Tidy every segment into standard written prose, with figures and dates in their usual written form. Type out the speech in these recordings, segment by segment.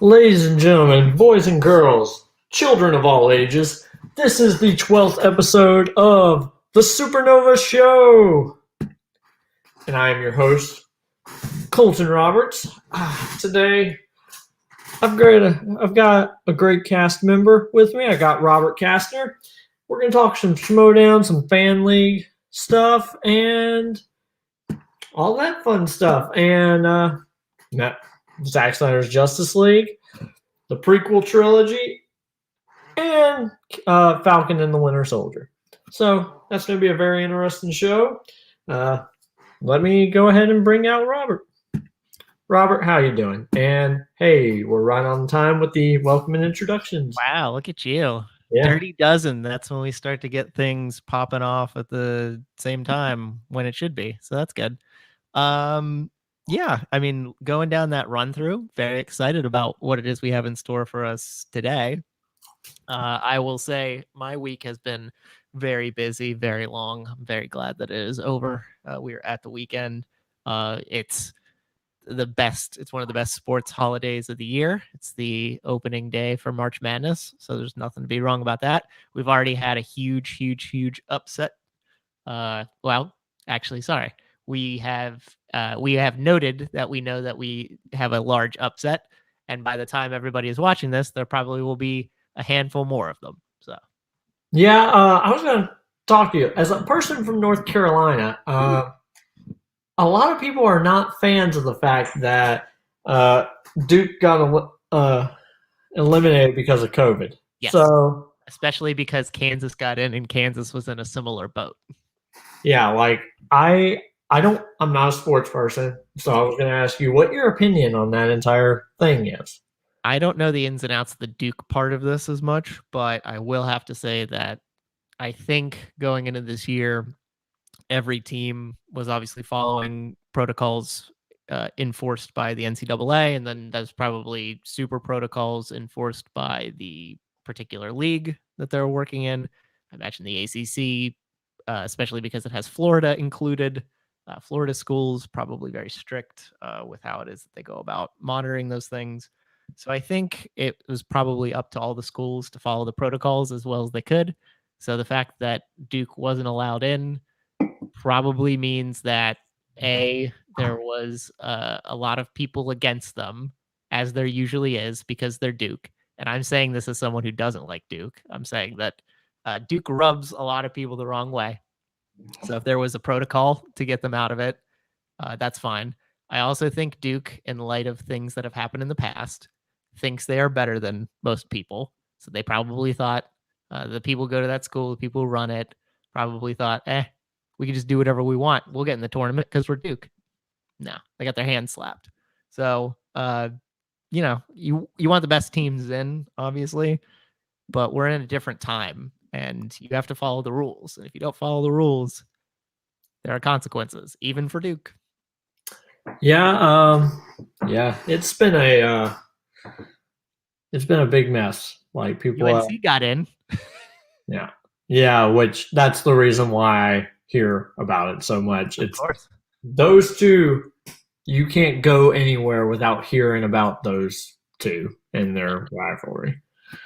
Ladies and gentlemen, boys and girls, children of all ages, this is the 12th episode of the SuperNova Show. And I am your host, Colton Roberts. Today, I've got a great cast member with me. I got Robert Kastner. We're going to talk some Schmoedown, some fan league stuff, and all that fun stuff. And Zack Snyder's Justice League, the prequel trilogy, and Falcon and the Winter Soldier. So that's going to be a very interesting show. Let me go ahead and bring out Robert. Robert, how you doing? And hey, we're right on time with the welcome and introductions. Wow, look at you. Yeah. Dirty dozen. That's when we start to get things popping off at the same time when it should be. So that's good. Yeah, I mean, going down that run through, very excited about what it is we have in store for us today. I will say my week has been very busy, very long. I'm very glad that it is over. We're at the weekend. It's the best. It's one of the best sports holidays of the year. It's the opening day for March Madness, so there's nothing to be wrong about that. We've already had a huge upset. Well, actually, sorry. We have noted that we know that we have a large upset, and by the time everybody is watching this, there probably will be a handful more of them. So, yeah, I was going to talk to you as a person from North Carolina. A lot of people are not fans of the fact that Duke got eliminated because of COVID. yes. So, especially because Kansas got in, and Kansas was in a similar boat. Yeah, like I'm not a sports person, so I was going to ask you what your opinion on that entire thing is. I don't know the ins and outs of the Duke part of this as much, but I will have to say that I think going into this year, every team was obviously following protocols enforced by the NCAA, and then there's probably super protocols enforced by the particular league that they're working in. I imagine the ACC, especially because it has Florida included. Florida schools probably very strict with how it is that they go about monitoring those things. So I think it was probably up to all the schools to follow the protocols as well as they could. So the fact that Duke wasn't allowed in probably means that there was a lot of people against them, as there usually is, because they're Duke. And I'm saying this as someone who doesn't like Duke. I'm saying that Duke rubs a lot of people the wrong way. So if there was a protocol to get them out of it, that's fine. I also think Duke, in light of things that have happened in the past, thinks they are better than most people. So they probably thought the people who go to that school, the people who run it, probably thought, we can just do whatever we want. We'll get in the tournament because we're Duke. No, they got their hands slapped. So, you want the best teams in, obviously, but we're in a different time, and you have to follow the rules. And if you don't follow the rules, there are consequences, even for Duke. Yeah, it's been a big mess. Like people, UNC got in. Yeah, which that's the reason why I hear about it so much. Of course. Those two, you can't go anywhere without hearing about those two and their rivalry.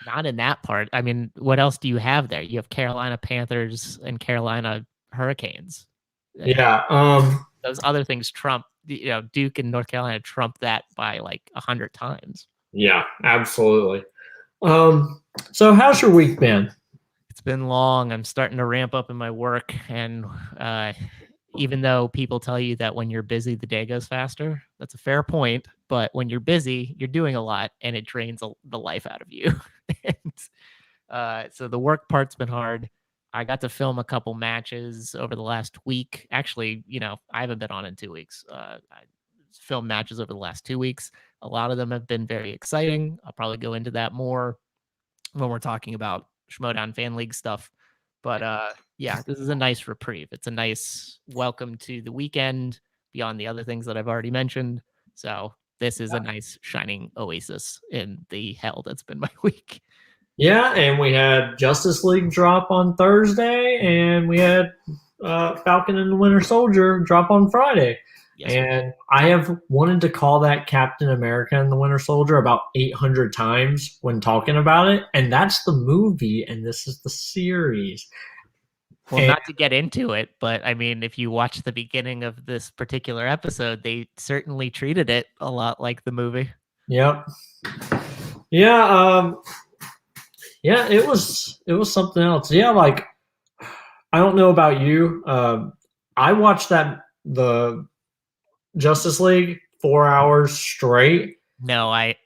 Not in that part. I mean, what else do you have there? You have Carolina Panthers and Carolina Hurricanes. Yeah. Those other things trump, Duke and North Carolina trump that by like 100 times. Yeah, absolutely. So how's your week been? It's been long. I'm starting to ramp up in my work, and even though people tell you that when you're busy, the day goes faster, that's a fair point. But when you're busy, you're doing a lot, and it drains the life out of you. And so the work part's been hard. I got to film a couple matches over the last week. Actually, I haven't been on in 2 weeks. I filmed matches over the last 2 weeks. A lot of them have been very exciting. I'll probably go into that more when we're talking about Schmoedown Fan League stuff. But this is a nice reprieve. It's a nice welcome to the weekend beyond the other things that I've already mentioned. So this is a nice shining oasis in the hell that's been my week. Yeah, and we had Justice League drop on Thursday, and we had Falcon and the Winter Soldier drop on Friday. Yes, sir. And I have wanted to call that Captain America and the Winter Soldier about 800 times when talking about it. And that's the movie, and this is the series. Well, And, not to get into it, but I mean, if you watch the beginning of this particular episode, they certainly treated it a lot like the movie. yep. Yeah, yeah, it was something else. Yeah, like I don't know about you. I watched the Justice League 4 hours straight. No, I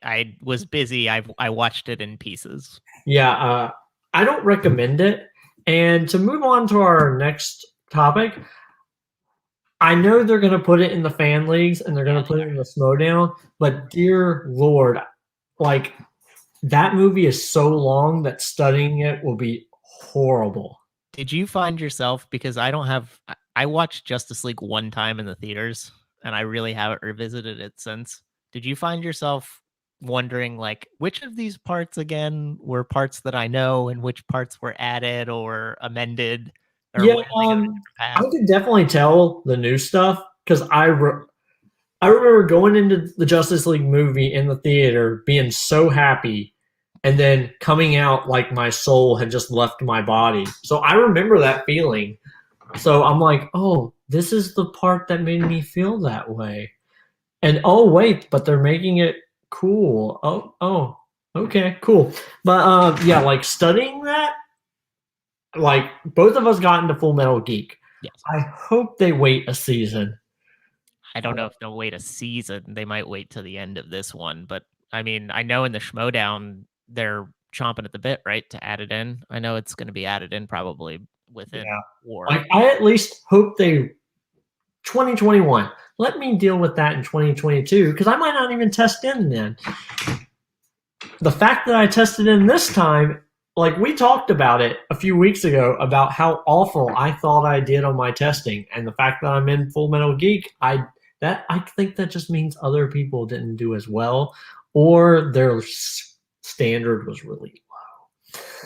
was busy. I watched it in pieces. Yeah, I don't recommend it. And to move on to our next topic, I know they're going to put it in the fan leagues and they're going to put it in the Schmoedown, but dear Lord, like that movie is so long that studying it will be horrible. Did you find yourself, because I watched Justice League one time in the theaters and I really haven't revisited it since. Did you find yourself wondering like which of these parts again were parts that I know and which parts were added or amended or Yeah, went they go a different I path? could definitely tell the new stuff because I remember going into the Justice League movie in the theater being so happy and then coming out like my soul had just left my body. So I remember that feeling. So I'm like, oh, this is the part that made me feel that way. And oh wait, but they're making it cool. Oh, okay, cool. But yeah, like studying that, like both of us got into Full Metal Geek. Yes. I hope they wait a season. I don't know if they'll wait a season. They might wait to the end of this one, but I mean, I know in the Schmoedown they're chomping at the bit, right, to add it in. I know it's going to be added in probably within Yeah. War. Like I at least hope they 2021. Let me deal with that in 2022 because I might not even test in then. The fact that I tested in this time, like we talked about it a few weeks ago about how awful I thought I did on my testing, and the fact that I'm in Full Metal Geek, I think that just means other people didn't do as well, or their standard was really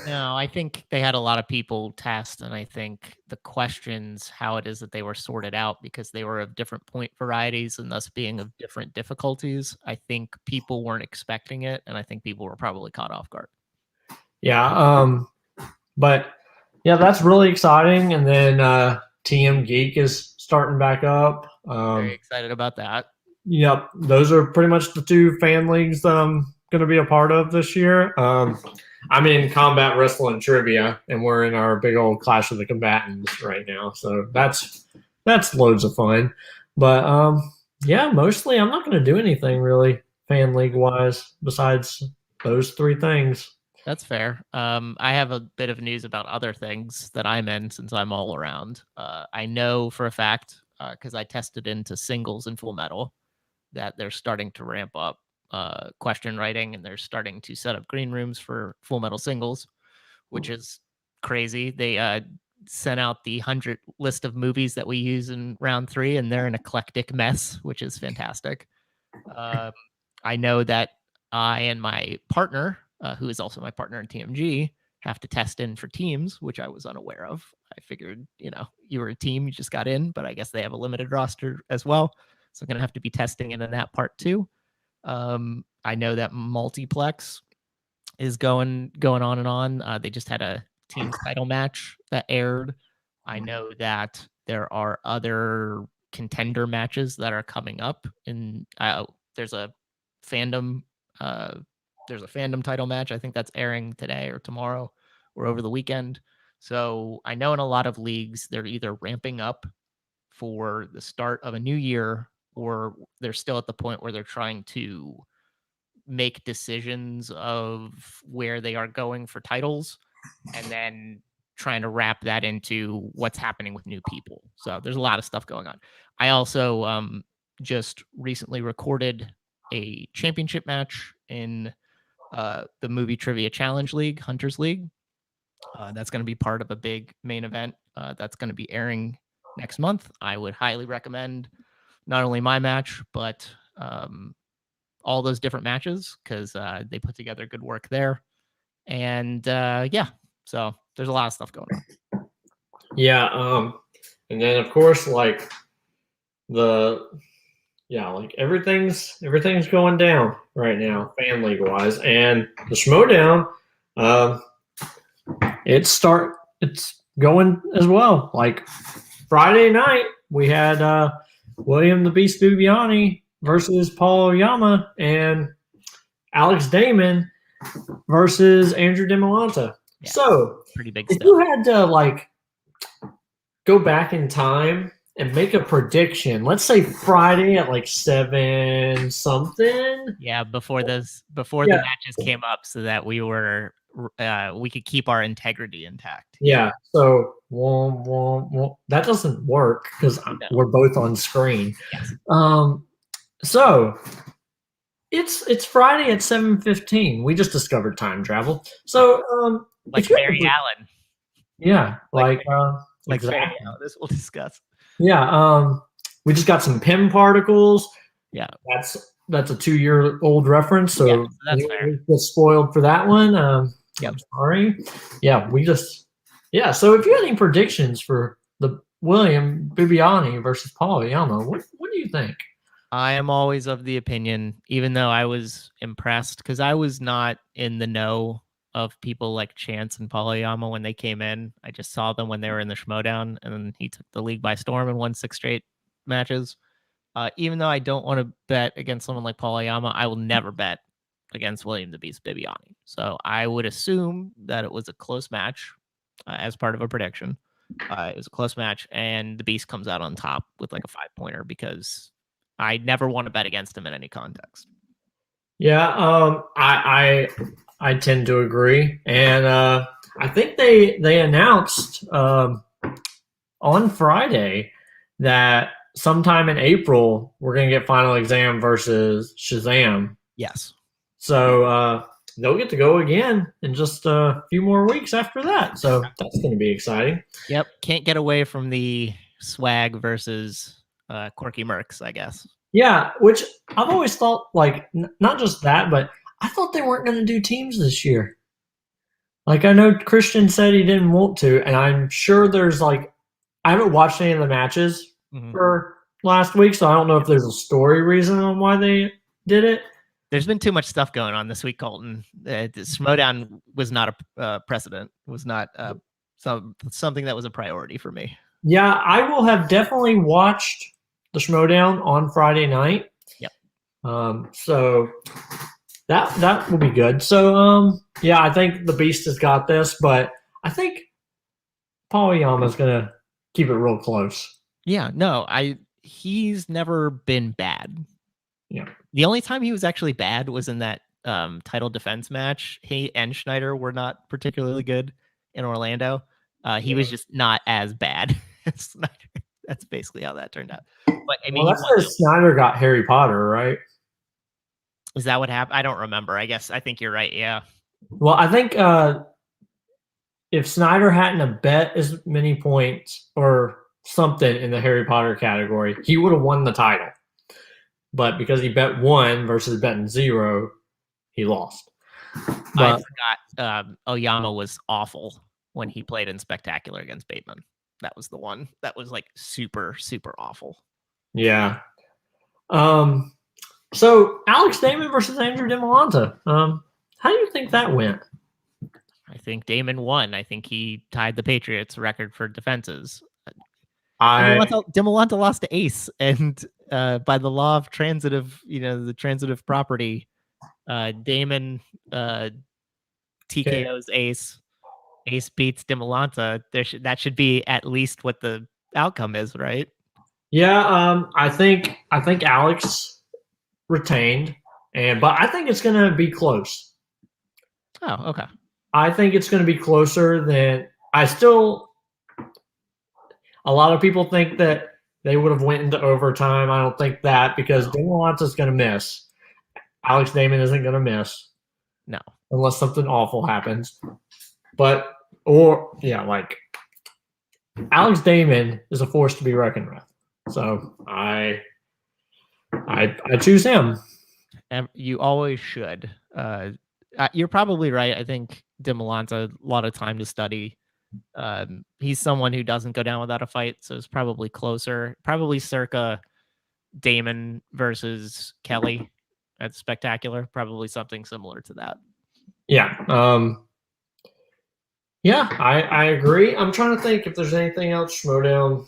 No, I think they had a lot of people test, and I think the questions, how it is that they were sorted out, because they were of different point varieties and thus being of different difficulties. I think people weren't expecting it, and I think people were probably caught off guard. Yeah, but yeah, that's really exciting. And then TM Geek is starting back up. Very excited about that. Yep, those are pretty much the two fan leagues that I'm going to be a part of this year. I'm in Combat Wrestling Trivia, and we're in our big old Clash of the Combatants right now. So that's loads of fun. But yeah, mostly I'm not going to do anything really fan league wise besides those three things. That's fair. I have a bit of news about other things that I'm in since I'm all around. I know for a fact, because I tested into singles in Full Metal, that they're starting to ramp up question writing and they're starting to set up green rooms for Full Metal singles, which is crazy. They sent out the 100 list of movies that we use in round 3, and they're an eclectic mess, which is fantastic. I know that I and my partner, who is also my partner in TMG, have to test in for teams, which I was unaware of. I figured, you were a team, you just got in, but I guess they have a limited roster as well. So I'm going to have to be testing in that part too. I know that Multiplex is going on and on. They just had a team title match that aired. I know that there are other contender matches that are coming up, and there's a fandom title match. I think that's airing today or tomorrow or over the weekend. So I know in a lot of leagues they're either ramping up for the start of a new year, or they're still at the point where they're trying to make decisions of where they are going for titles and then trying to wrap that into what's happening with new people. So there's a lot of stuff going on. I also just recently recorded a championship match in the Movie Trivia Challenge League, Hunters League. That's going to be part of a big main event that's going to be airing next month. I would highly recommend not only my match, but all those different matches, because they put together good work there. And yeah, so there's a lot of stuff going on. Yeah, and then of course like the yeah, like everything's going down right now, fan league wise, and the Schmoedown, um, it's going as well. Like Friday night, we had William the Beast Bibiani versus Paul Oyama and Alex Damon versus Andrew Demolanta. Yeah, so pretty big if stuff. you had to like go back in time and make a prediction, let's say Friday at like 7 something. Yeah, before the Yeah. matches came up, so that we could keep our integrity intact. Yeah. So that doesn't work because we're both on screen. Yes. So it's Friday at 7:15. We just discovered time travel. So like Barry Allen. Yeah, like Barry Allen. This we'll discuss. Yeah. We just got some PIM particles. Yeah. That's a 2-year-old reference. So yeah, that's fair. We get spoiled for that one. Yep. I'm sorry. Yeah, so if you had any predictions for the William Bibiani versus Paul Oyama, what do you think? I am always of the opinion, even though I was impressed, because I was not in the know of people like Chance and Paul Oyama when they came in. I just saw them when they were in the Schmoedown, and then he took the league by storm and won 6 straight matches. Even though I don't want to bet against someone like Paul Oyama, I will never bet against William the Beast Bibiani. So I would assume that it was a close match as part of a prediction. It was a close match, and the Beast comes out on top with like a 5-pointer because I never want to bet against him in any context. Yeah, I tend to agree, and I think they announced on Friday that sometime in April we're gonna get Final Exam versus Shazam. Yes. So they'll get to go again in just a few more weeks after that. So that's going to be exciting. Yep, can't get away from the swag versus Quirky Mercs, I guess. Yeah, which I've always thought, like, not just that, but I thought they weren't going to do teams this year. Like, I know Christian said he didn't want to, and I'm sure there's, like, I haven't watched any of the matches for last week, so I don't know if there's a story reason on why they did it. There's been too much stuff going on this week, Colton. Schmoedown was not a precedent, was not something that was a priority for me. Yeah, I will have definitely watched the Schmoedown on Friday night. Yep. So that will be good. So yeah, I think the Beast has got this, but I think Paul Oyama's gonna keep it real close. Yeah, no, he's never been bad. Yeah. The only time he was actually bad was in that title defense match. He and Snyder were not particularly good in Orlando. He was just not as bad as Snyder. That's basically how that turned out. But I mean, that's where Snyder got Harry Potter, right? Is that what happened? I don't remember. I think you're right. Yeah. Well, I think if Snyder hadn't have bet as many points or something in the Harry Potter category, he would have won the title. But because he bet 1 versus betting 0, he lost. But I forgot Oyama was awful when he played in Spectacular against Bateman. That was the one that was like super, super awful. Yeah. So Alex Damon versus Andrew Demolanta. How do you think that went? I think Damon won. I think he tied the Patriots record for defenses. Demolanta lost to Ace, and by the law of transitive, the transitive property, Damon TKO's Ace. Ace beats Demolanta. That should be at least what the outcome is, right? Yeah, I think Alex retained, but I think it's going to be close. Oh, okay. I think it's going to be closer than a lot of people think that they would have went into overtime. I don't think that because Demolanta's going to miss. Alex Damon isn't going to miss. No. Unless something awful happens. Alex Damon is a force to be reckoned with. So I choose him. You always should. You're probably right. I think Demolanta, a lot of time to study. He's someone who doesn't go down without a fight, so it's probably closer. Probably circa Damon versus Kelly at Spectacular. Probably something similar to that. Yeah. Yeah, I agree. I'm trying to think if there's anything else Schmoedown.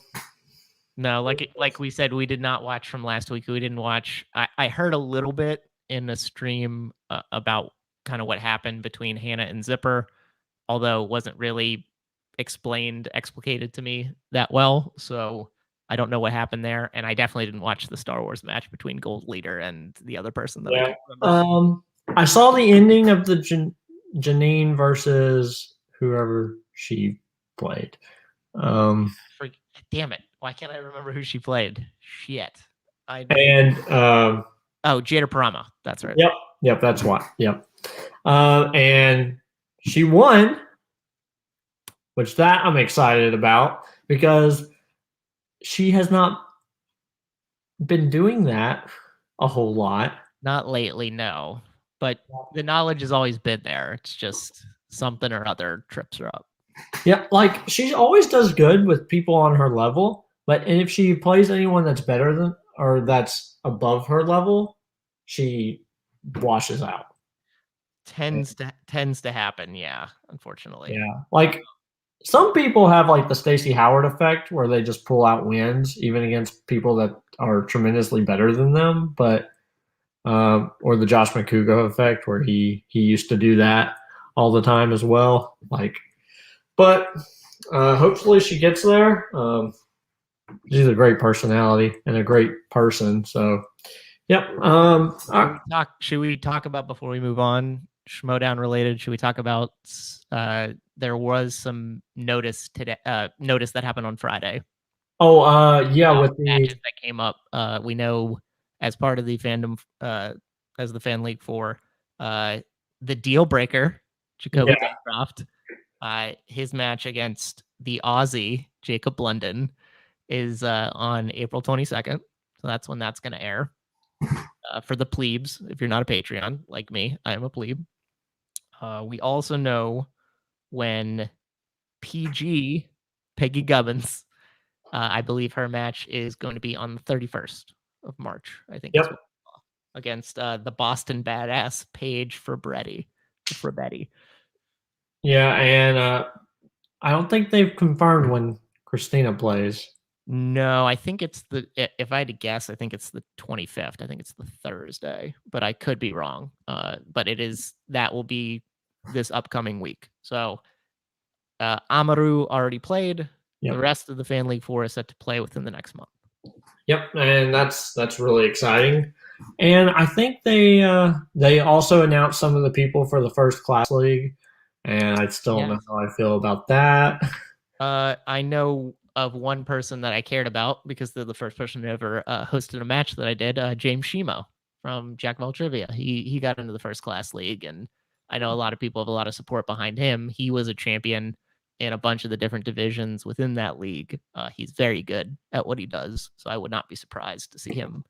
No, like we said, we did not watch from last week. We didn't watch. I heard a little bit in a stream about kind of what happened between Hannah and Zipper, although it wasn't really explicated to me that well. So I don't know what happened there. And I definitely didn't watch the Star Wars match between Gold Leader and the other person that I Yeah. can't remember. I saw the ending of the Janine versus whoever she played. Damn it. Why can't I remember who she played? Shit. And Jada Parama. That's right. Yep, that's why. Yep. And she won, which that I'm excited about because she has not been doing that a whole lot. Not lately, no. But the knowledge has always been there. It's just something or other trips her up. Yeah, like she always does good with people on her level, but if she plays anyone that's better than or that's above her level, she washes out. Tends to happen, yeah, unfortunately. Yeah. Like some people have like the Stacey Howard effect where they just pull out wins even against people that are tremendously better than them, but or the Josh McCouga effect where he used to do that all the time as well. Like, but hopefully she gets there. She's a great personality and a great person. So, yep. Should we talk about before we move on? Schmoedown related. Should we talk about? There was some notice today. Notice that happened on Friday. Yeah, with the matches that came up. We know as part of the fandom, as the fan league for the deal breaker, Jacoby Bancroft. His match against the Aussie Jacob London is on April 22nd. So that's when that's going to air. For the plebes, if you're not a Patreon like me, I am a plebe. We also know when PG, Peggy Gubbins, I believe her match is going to be on the 31st of March, I think. Yep. Against the Boston Badass Paige Fabretti. Yeah, and I don't think they've confirmed when Christina plays. No, I think it's if I had to guess, I think it's the 25th. I think it's the Thursday, but I could be wrong. But that will be this upcoming week. So Amaru already played. Yep. The rest of the Fan League 4 is set to play within the next month. Yep, and that's really exciting. And I think they also announced some of the people for the First Class League, and I still don't know how I feel about that. I know of one person that I cared about because they're the first person who ever hosted a match that I did, James Shimo from Jack of All Trivia. He got into the First Class League, and I know a lot of people have a lot of support behind him. He was a champion in a bunch of the different divisions within that league. He's very good at what he does, so I would not be surprised to see him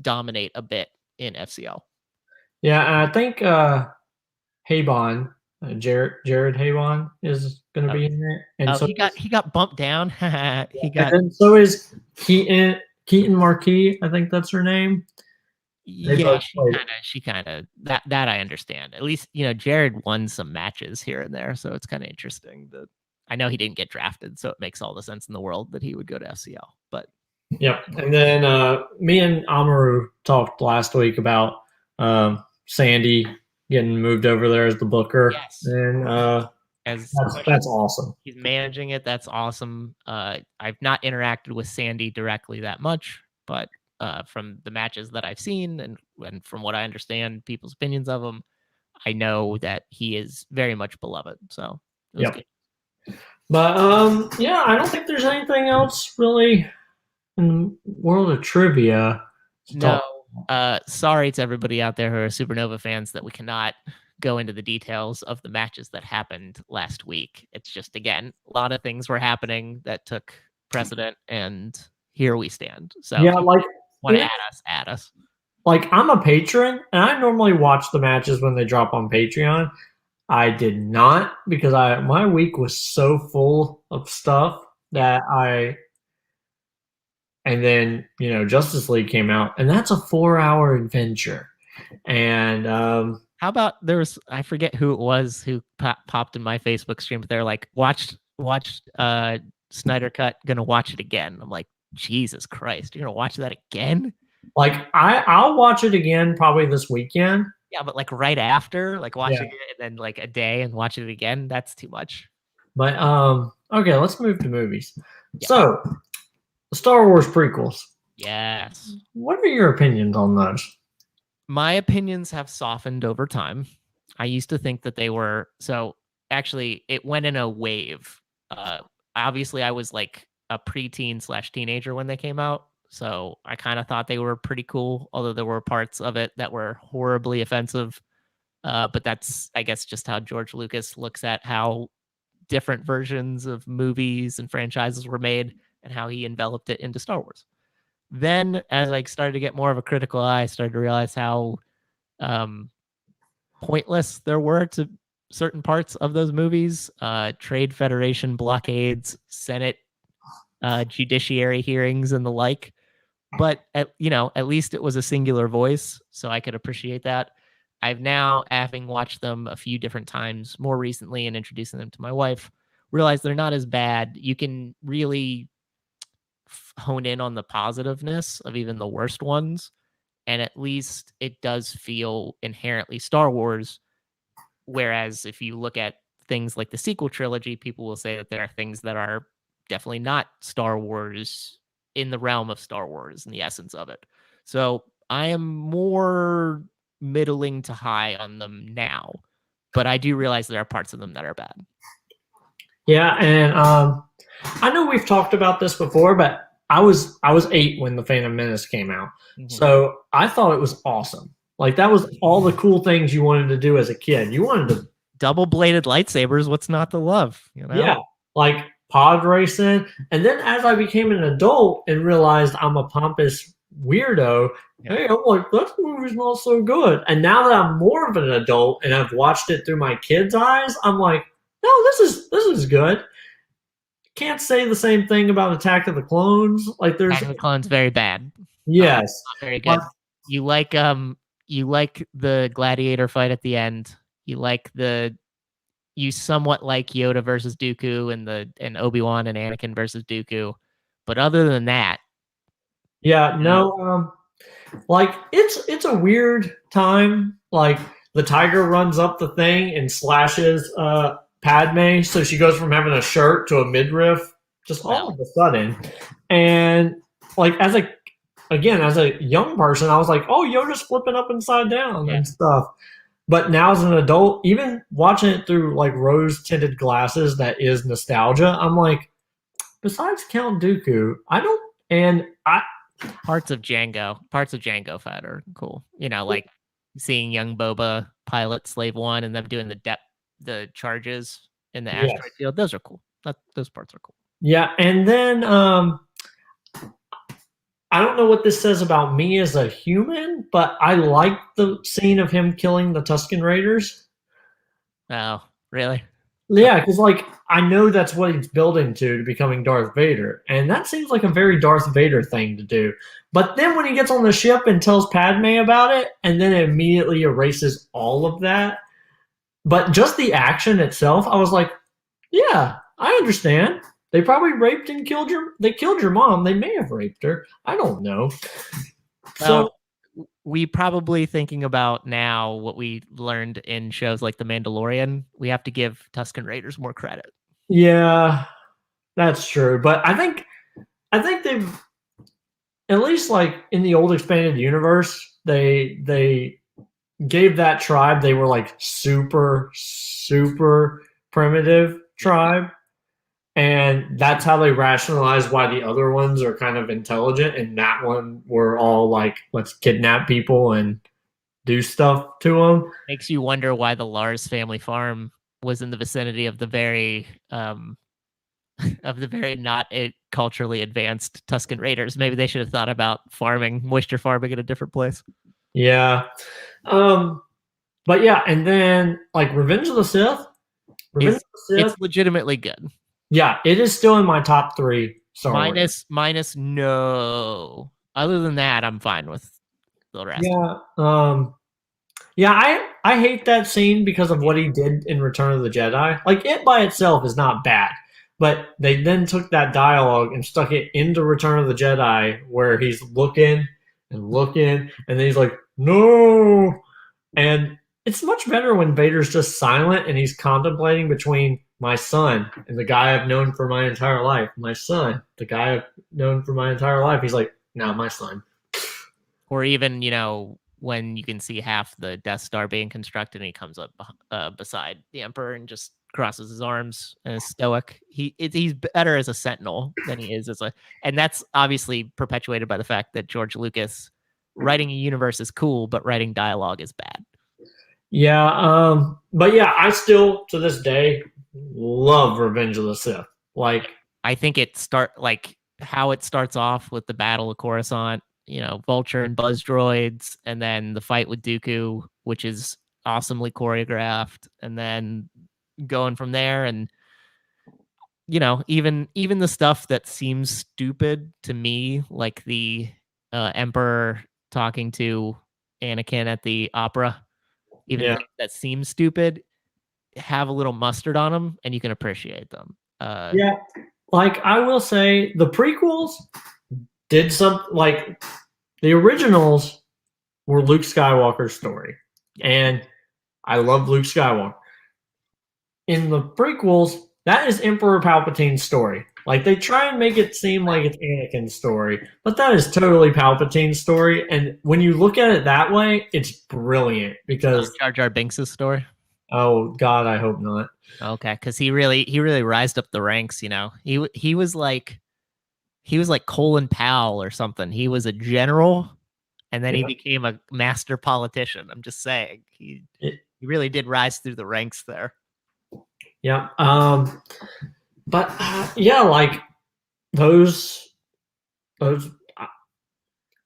dominate a bit in FCL. Yeah, and I think Habon, Jared Habon is going to be in it, and so he got bumped down. And so is Keaton Marquis. I think that's her name. Yeah, she kind of that I understand. At least Jared won some matches here and there, so it's kind of interesting that I know he didn't get drafted, so it makes all the sense in the world that he would go to FCL. But yep, and then me and Amaru talked last week about Sandy getting moved over there as the booker. Yes, and that's awesome. He's managing it. That's awesome. I've not interacted with Sandy directly that much, but from the matches that I've seen and from what I understand, people's opinions of him, I know that he is very much beloved. So it was good. But I don't think there's anything else really in World of Trivia. No. Sorry to everybody out there who are SuperNova fans that we cannot go into the details of the matches that happened last week. It's just, again, a lot of things were happening that took precedent, and here we stand. So want to add us. Like, I'm a patron, and I normally watch the matches when they drop on Patreon. I did not because my week was so full of stuff that and then Justice League came out, and that's a 4-hour adventure. And how about I forget who it was who popped in my Facebook stream, but they're like, watched Snyder Cut, gonna watch it again. I'm like, Jesus Christ, you're gonna watch that again? Like I'll watch it again probably this weekend. Yeah, but like right after, like watching it and then like a day and watching it again, that's too much. But okay, let's move to movies. Yeah. So, Star Wars prequels. Yes. What are your opinions on those? My opinions have softened over time. I used to think that they were actually it went in a wave. Obviously I was like a preteen / teenager when they came out. So I kind of thought they were pretty cool, although there were parts of it that were horribly offensive. But that's, I guess, just how George Lucas looks at how different versions of movies and franchises were made and how he enveloped it into Star Wars. Then, as I started to get more of a critical eye, I started to realize how pointless there were to certain parts of those movies. Trade Federation blockades, Senate judiciary hearings, and the like. But at least it was a singular voice, so I could appreciate that. I've now, having watched them a few different times more recently and introducing them to my wife, realized they're not as bad. You can really hone in on the positiveness of even the worst ones, and at least it does feel inherently Star Wars. Whereas if you look at things like the sequel trilogy, people will say that there are things that are definitely not Star Wars in the realm of Star Wars and the essence of it. So I am more middling to high on them now, but I do realize there are parts of them that are bad. Yeah, and I know we've talked about this before, but I was 8 when the Phantom Menace came out, so I thought it was awesome. Like that was all the cool things you wanted to do as a kid. You wanted to double-bladed lightsabers. What's not to love? Yeah, like pod racing. And then as I became an adult and realized I'm a pompous weirdo, hey, I'm like, that movie's not so good. And now that I'm more of an adult and I've watched it through my kids' eyes, I'm like, no, this is good. Can't say the same thing about Attack of the Clones. Like there's Attack of the Clones very bad. Yes. Not very good. You like the gladiator fight at the end. You somewhat like Yoda versus Dooku and Obi-Wan and Anakin versus Dooku. But other than that, like it's a weird time. Like the tiger runs up the thing and slashes Padme, so she goes from having a shirt to a midriff just all of a sudden. And like as a young person, I was like, oh, Yoda's flipping up inside down and stuff. But now as an adult, even watching it through like rose-tinted glasses, that is nostalgia. I'm like, besides Count Dooku, parts of Jango Fett are cool. Like seeing young Boba pilot Slave One and them doing the charges in the asteroid field. Those are cool. Those parts are cool. Yeah, and then I don't know what this says about me as a human, but I like the scene of him killing the Tusken Raiders. Oh, really? Yeah, because like I know that's what he's building to becoming Darth Vader, and that seems like a very Darth Vader thing to do. But then when he gets on the ship and tells Padme about it, and then it immediately erases all of that. But just the action itself, I was like, yeah, I understand. They probably raped and killed your mom. They may have raped her. I don't know. So we probably, thinking about now what we learned in shows like The Mandalorian, we have to give Tusken Raiders more credit. Yeah, that's true. But I think they've, at least like in the old expanded universe, they gave that tribe, they were like super, super primitive tribe. And that's how they rationalize why the other ones are kind of intelligent, and that one were all like, let's kidnap people and do stuff to them. Makes you wonder why the Lars family farm was in the vicinity of the very not culturally advanced Tusken Raiders. Maybe they should have thought about moisture farming in a different place. Yeah. But yeah, and then like Revenge of the Sith. It's legitimately good. Yeah, it is still in my top 3 Star Wars. Minus no. Other than that, I'm fine with the rest. Yeah. I hate that scene because of what he did in Return of the Jedi. Like it by itself is not bad, but they then took that dialogue and stuck it into Return of the Jedi, where he's looking and looking, and then he's like, "No," and it's much better when Vader's just silent and he's contemplating between my son and the guy I've known for my entire life. My son, the guy I've known for my entire life. He's like, "No, my son." Or even, when you can see half the Death Star being constructed and he comes up beside the Emperor and just crosses his arms and is stoic. He's better as a sentinel than he is and that's obviously perpetuated by the fact that George Lucas writing a universe is cool, but writing dialogue is bad. Yeah, but yeah, I still to this day love Revenge of the Sith. Like, I think how it starts off with the Battle of Coruscant, Vulture and Buzz droids, and then the fight with Dooku, which is awesomely choreographed, and then going from there, and even the stuff that seems stupid to me, like the Emperor talking to Anakin at the opera, things that seem stupid have a little mustard on them, and you can appreciate them. Yeah, like I will say, the prequels did something like the originals were Luke Skywalker's story, and I love Luke Skywalker. In the prequels, that is Emperor Palpatine's story. Like they try and make it seem like it's Anakin's story, but that is totally Palpatine's story. And when you look at it that way, it's brilliant because Jar Jar Binks' story. Oh God, I hope not. Okay, because he really rised up the ranks. He was like Colin Powell or something. He was a general, and then he became a master politician. I'm just saying, he really did rise through the ranks there. Yeah. But yeah, like those,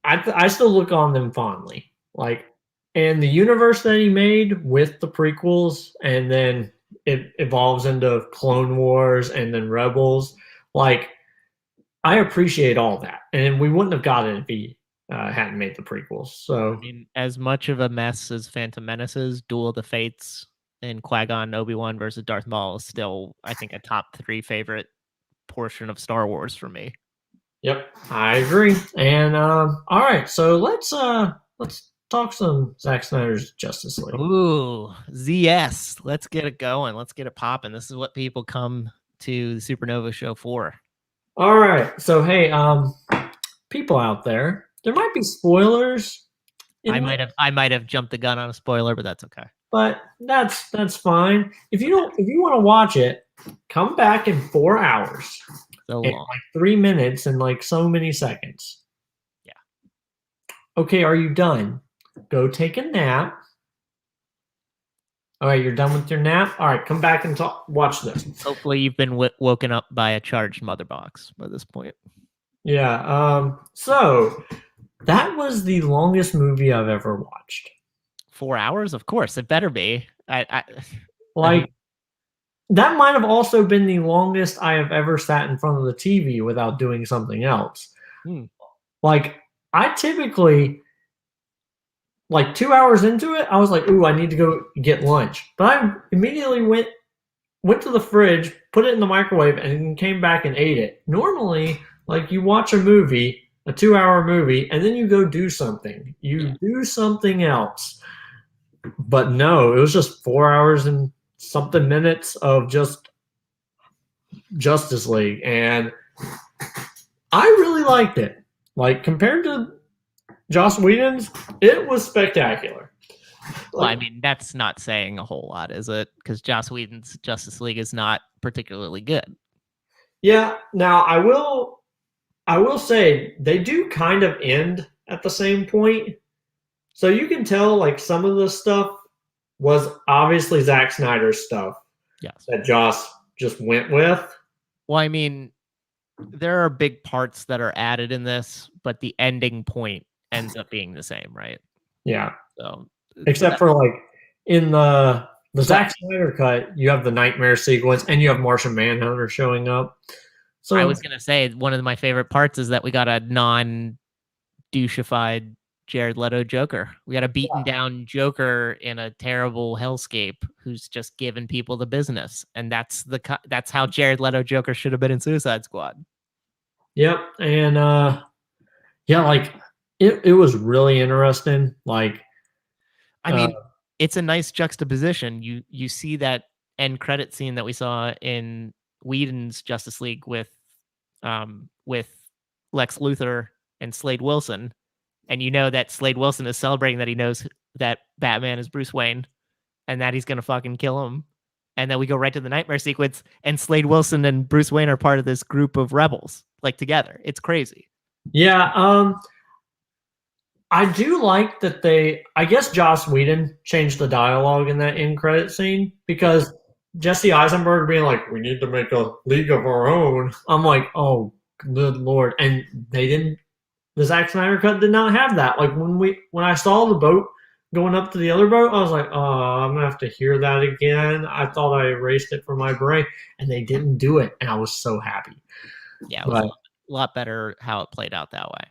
I still look on them fondly. Like, and the universe that he made with the prequels, and then it evolves into Clone Wars and then Rebels. Like, I appreciate all that, and we wouldn't have got it if he hadn't made the prequels. So, I mean, as much of a mess as Phantom Menace is, Duel of the Fates and Qui-Gon Obi-Wan versus Darth Maul is still, I think, a top 3 favorite portion of Star Wars for me. Yep, I agree. And all right, so let's talk some Zack Snyder's Justice League. Ooh, ZS. Let's get it going. Let's get it popping. This is what people come to the SuperNova show for. All right. So hey, people out there, there might be spoilers. I might have jumped the gun on a spoiler, but that's okay. But that's fine. If you want to watch it, come back in 4 hours. So long. Like 3 minutes and like so many seconds. Yeah. Okay, are you done? Go take a nap. All right, you're done with your nap. All right, come back and watch this. Hopefully, you've been woken up by a charged mother box by this point. Yeah. So that was the longest movie I've ever watched. 4 hours, of course, it better be. That might have also been the longest I have ever sat in front of the TV without doing something else. Like I typically, like 2 hours into it, I was like, "Ooh, I need to go get lunch." But I immediately went to the fridge, put it in the microwave, and came back and ate it. Normally, like you watch a movie, a 2-hour movie, and then you go do something. You do something else. But no, it was just 4 hours and something minutes of just Justice League, and I really liked it. Like compared to Joss Whedon's, it was spectacular. Well, I mean, that's not saying a whole lot, is it? Because Joss Whedon's Justice League is not particularly good. Yeah. Now I will say they do kind of end at the same point. So you can tell like some of the stuff was obviously Zack Snyder's stuff. Yes. That Joss just went with. Well, I mean, there are big parts that are added in this, but the ending point ends up being the same, right? Yeah. So except for like in the Zack Snyder cut, you have the nightmare sequence and you have Martian Manhunter showing up. So I was gonna say one of my favorite parts is that we got a non-douchified Jared Leto Joker. We got a beaten down Joker in a terrible hellscape who's just giving people the business, and that's how Jared Leto Joker should have been in Suicide Squad. yep, and yeah, like it was really interesting. Like, I mean, it's a nice juxtaposition. You see that end credit scene that we saw in Whedon's Justice League with Lex Luthor and Slade Wilson, and you know that Slade Wilson is celebrating that he knows that Batman is Bruce Wayne and that he's gonna fucking kill him. And then we go right to the nightmare sequence, and Slade Wilson and Bruce Wayne are part of this group of rebels, like together. It's crazy. yeah, I do like that I guess Joss Whedon changed the dialogue in that end credit scene because Jesse Eisenberg being like, we need to make a league of our own. I'm like, oh, good Lord. And they didn't, the Zack Snyder cut did not have that. Like when I saw the boat going up to the other boat, I was like, oh, I'm going to have to hear that again. I thought I erased it from my brain, and they didn't do it. And I was so happy. Yeah, it was a lot better how it played out that way.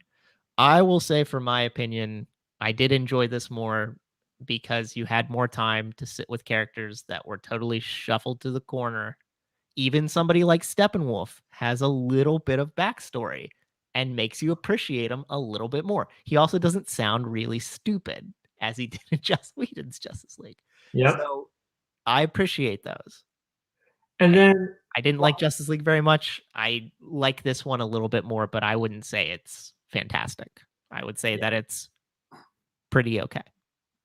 I will say, for my opinion, I did enjoy this more because you had more time to sit with characters that were totally shuffled to the corner. Even somebody like Steppenwolf has a little bit of backstory and makes you appreciate him a little bit more. He also doesn't sound really stupid as he did in Joss Whedon's Justice League. Yep. So I appreciate those. And then I didn't like Justice League very much. I like this one a little bit more, but I wouldn't say it's fantastic. I would say that it's pretty okay.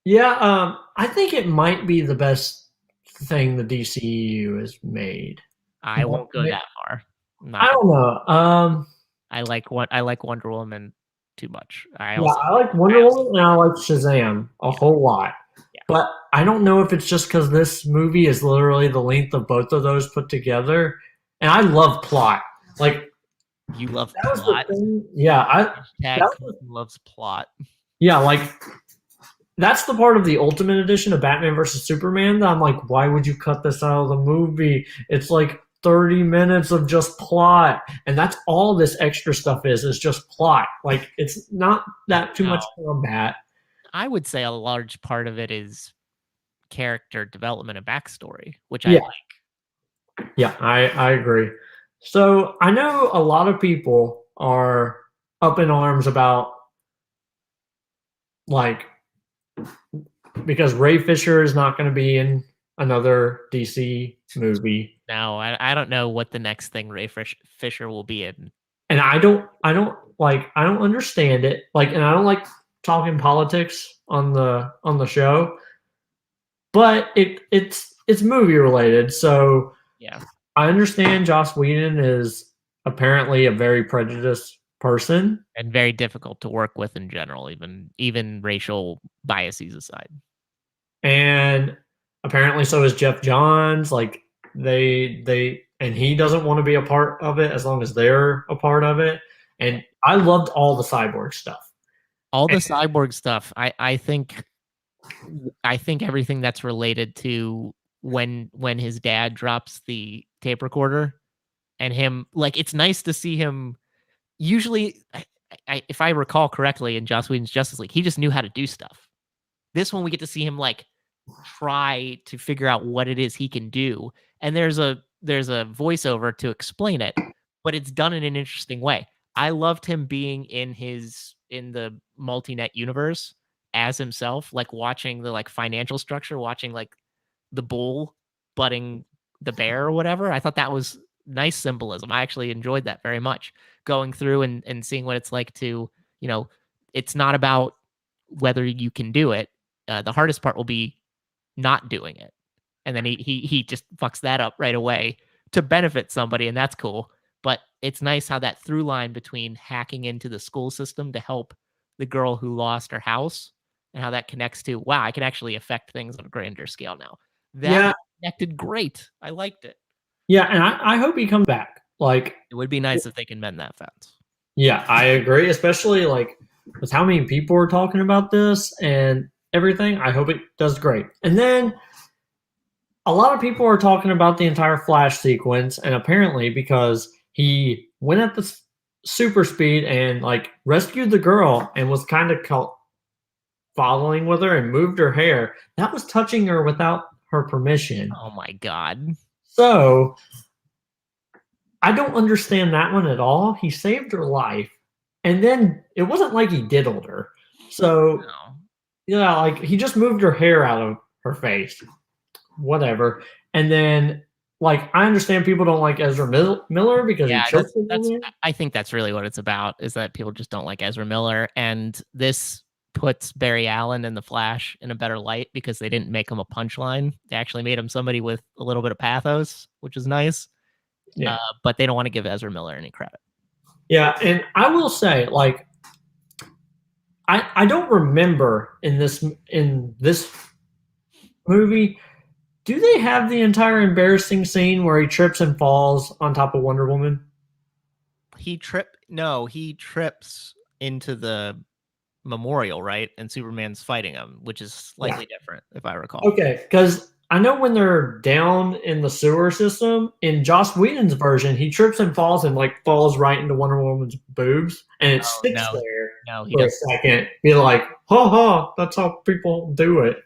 Yeah, I think it might be the best thing the DCEU has made. I won't go that far. I don't know. I like Wonder Woman too much. I like Wonder Woman and I like Shazam a whole lot. Yeah. But I don't know if it's just because this movie is literally the length of both of those put together. And I love plot. Like, you love plot? Yeah. Loves plot. Yeah, like, that's the part of the Ultimate Edition of Batman vs. Superman that I'm like, why would you cut this out of the movie? It's like 30 minutes of just plot. And that's all this extra stuff is just plot. Like, it's not that too much combat. I would say a large part of it is character development and backstory, which I like. Yeah, I agree. So I know a lot of people are up in arms about, like, because Ray Fisher is not going to be in another DC movie. No, I don't know what the next thing Ray Fisher will be in. And I don't understand it. Like, and I don't like talking politics on the show. But it's movie related, so yeah. I understand Joss Whedon is apparently a very prejudiced person and very difficult to work with in general, even racial biases aside. And apparently so is Jeff Johns. Like, they and he doesn't want to be a part of it as long as they're a part of it. And I loved all the Cyborg stuff. Cyborg stuff. I think everything that's related to when his dad drops the tape recorder and him, like, it's nice to see him. Usually, if I recall correctly, in Joss Whedon's Justice League, he just knew how to do stuff. This one, we get to see him, like, try to figure out what it is he can do. And there's a voiceover to explain it, but it's done in an interesting way. I loved him being in the multi-net universe as himself, like watching the, like, financial structure, watching, like, the bull butting the bear or whatever. I thought that was nice symbolism. I actually enjoyed that very much, going through and seeing what it's like to, it's not about whether you can do it. The hardest part will be not doing it. And then he just fucks that up right away to benefit somebody, and that's cool. But it's nice how that through line between hacking into the school system to help the girl who lost her house and how that connects to, wow, I can actually affect things on a grander scale now. That connected great. I liked it. Yeah, and I hope he comes back. Like, it would be nice if they can mend that fence. Yeah, I agree, especially, like, with how many people are talking about this and everything. I hope it does great. And then a lot of people are talking about the entire Flash sequence, and apparently because he went at the super speed and like rescued the girl and was kind of following with her and moved her hair. That was touching her without her permission. Oh my God. So I don't understand that one at all. He saved her life, and then it wasn't like he diddled her. So No. yeah, like he just moved her hair out of her face. Whatever. And then like I understand people don't like Ezra Miller because he Yeah, choked that's them. I think that's really what it's about, is that people just don't like Ezra Miller, and this puts Barry Allen in The Flash in a better light because they didn't make him a punchline. They actually made him somebody with a little bit of pathos, which is nice. Yeah. But they don't want to give Ezra Miller any credit. Yeah, and I will say, like, I don't remember in this movie, do they have the entire embarrassing scene where he trips and falls on top of Wonder Woman? He trips into the memorial, right? And Superman's fighting him, which is slightly different, if I recall. Okay, because I know when they're down in the sewer system, in Joss Whedon's version, he trips and falls and like falls right into Wonder Woman's boobs, and it sticks there No, he for a doesn't. second. Be like, ha ha, that's how people do it.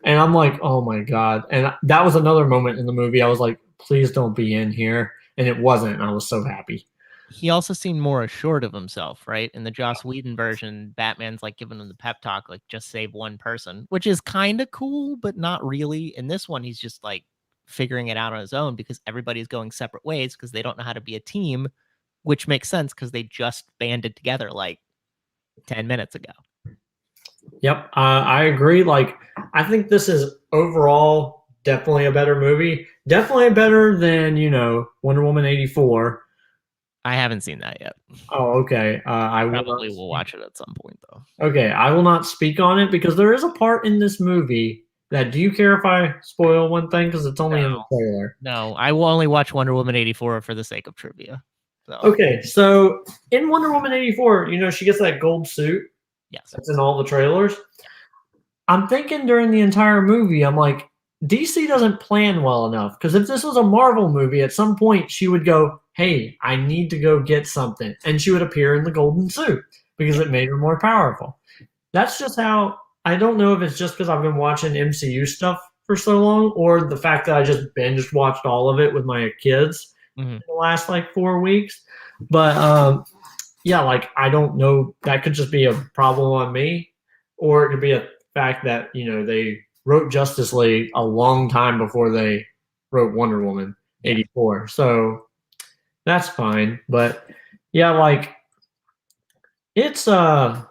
And I'm like, oh my god. And that was another moment in the movie. I was like, please don't be in here. And it wasn't. And I was so happy. He also seemed more assured of himself, right? In the Joss Whedon version, Batman's like giving him the pep talk, like just save one person, which is kind of cool, but not really. In this one, he's just like figuring it out on his own because everybody's going separate ways because they don't know how to be a team, which makes sense because they just banded together like 10 minutes ago. Yep, I agree. Like, I think this is overall definitely a better movie. Definitely better than, Wonder Woman 84. I haven't seen that yet. Oh, okay. I Probably will watch it at some point, though. Okay, I will not speak on it because there is a part in this movie that. Do you care if I spoil one thing? Because it's only in the trailer. No, I will only watch Wonder Woman 84 for the sake of trivia. So. Okay, so in Wonder Woman 84, she gets that gold suit. Yes. That's in all the trailers. I'm thinking during the entire movie, I'm like, DC doesn't plan well enough. Because if this was a Marvel movie, at some point she would go, hey, I need to go get something. And she would appear in the golden suit because it made her more powerful. That's just how, I don't know if it's just because I've been watching MCU stuff for so long or the fact that I just binge watched all of it with my kids in the last like 4 weeks. But yeah, like I don't know, that could just be a problem on me, or it could be a fact that, they wrote Justice League a long time before they wrote Wonder Woman 84. So that's fine. But yeah, like it's an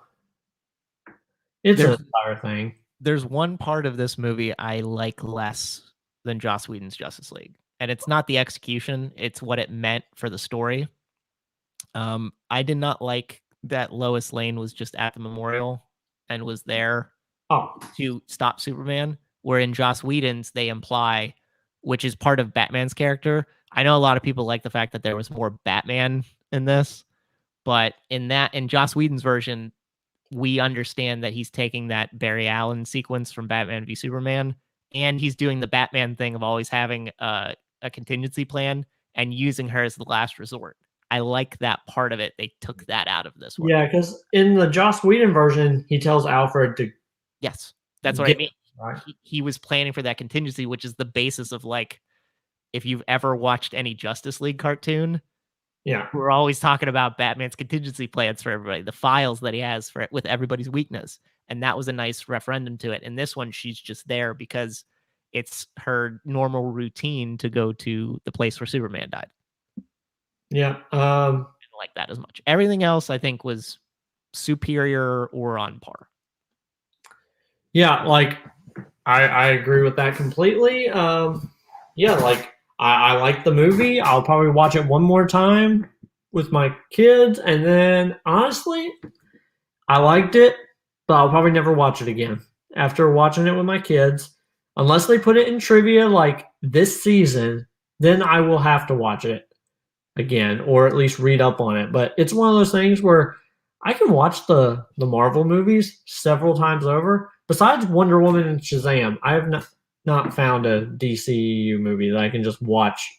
entire thing. There's one part of this movie I like less than Joss Whedon's Justice League. And it's not the execution, it's what it meant for the story. I did not like that Lois Lane was just at the memorial and was there to stop Superman, where in Joss Whedon's they imply, which is part of Batman's character. I know a lot of people like the fact that there was more Batman in this, but in Joss Whedon's version, we understand that he's taking that Barry Allen sequence from Batman v Superman, and he's doing the Batman thing of always having a contingency plan and using her as the last resort. I like that part of it. They took that out of this one. Yeah, because in the Joss Whedon version, he tells Alfred to. Yes, that's what I mean. Right. He was planning for that contingency, which is the basis of, like, if you've ever watched any Justice League cartoon, we're always talking about Batman's contingency plans for everybody, the files that he has for it with everybody's weakness. And that was a nice referendum to it. In this one, she's just there because it's her normal routine to go to the place where Superman died. Yeah. I didn't like that as much. Everything else I think was superior or on par. Yeah, like I agree with that completely. Yeah, like I like the movie. I'll probably watch it one more time with my kids, and then honestly, I liked it, but I'll probably never watch it again after watching it with my kids. Unless they put it in trivia like this season, then I will have to watch it again, or at least read up on it. But it's one of those things where I can watch the Marvel movies several times over. Besides Wonder Woman and Shazam, I have not found a DCU movie that I can just watch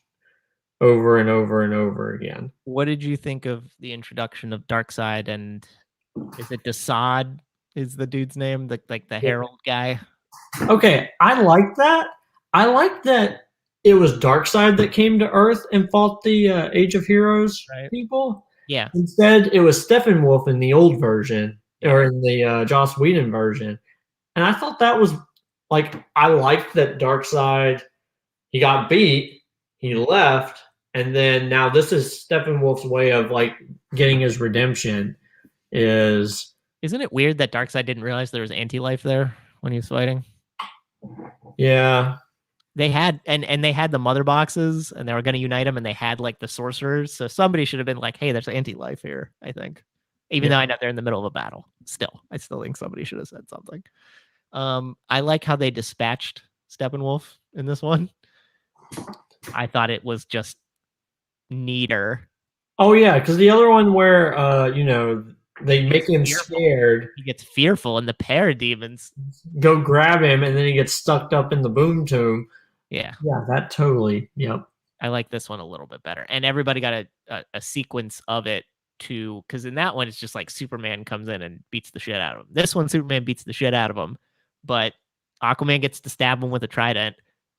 over and over and over again. What did you think of the introduction of Darkseid and is it Desaad is the dude's name? The Herald guy? Okay, I like that. I like that it was Darkseid that came to Earth and fought the Age of Heroes people. Yeah. Instead, it was Steppenwolf in the old version, or in the Joss Whedon version. And I thought that was, like, I liked that Darkseid, he got beat, he left, and then now this is Steppenwolf's way of, like, getting his redemption is... Isn't it weird that Darkseid didn't realize there was anti-life there when he was fighting? Yeah. They had and they had the mother boxes and they were going to unite them and they had like the sorcerers. So somebody should have been like, hey, there's anti-life here, I think. Even though I know they're in the middle of a battle. I still think somebody should have said something. I like how they dispatched Steppenwolf in this one. I thought it was just neater. Oh yeah, because the other one where they make him scared. He gets fearful, and the parademons go grab him, and then he gets stuck up in the boom tomb. Yeah, that totally. Yep. I like this one a little bit better, and everybody got a sequence of it too, because in that one it's just like Superman comes in and beats the shit out of him. This one, Superman beats the shit out of him, but Aquaman gets to stab him with a trident,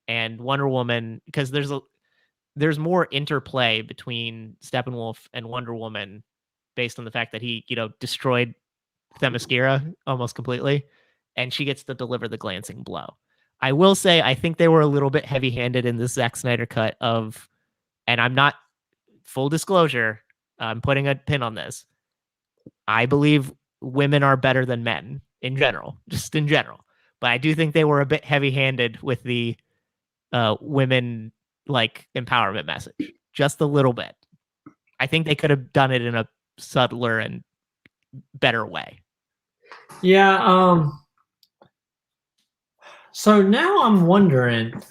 and Wonder Woman, because there's more interplay between Steppenwolf and Wonder Woman based on the fact that he, destroyed Themyscira almost completely, and she gets to deliver the glancing blow. I will say, I think they were a little bit heavy-handed in the Zack Snyder cut of, and I'm not, full disclosure, I'm putting a pin on this. I believe women are better than men in general, just in general. But I do think they were a bit heavy-handed with the women, like, empowerment message. Just a little bit. I think they could have done it in a subtler and better way. Yeah. So now I'm wondering,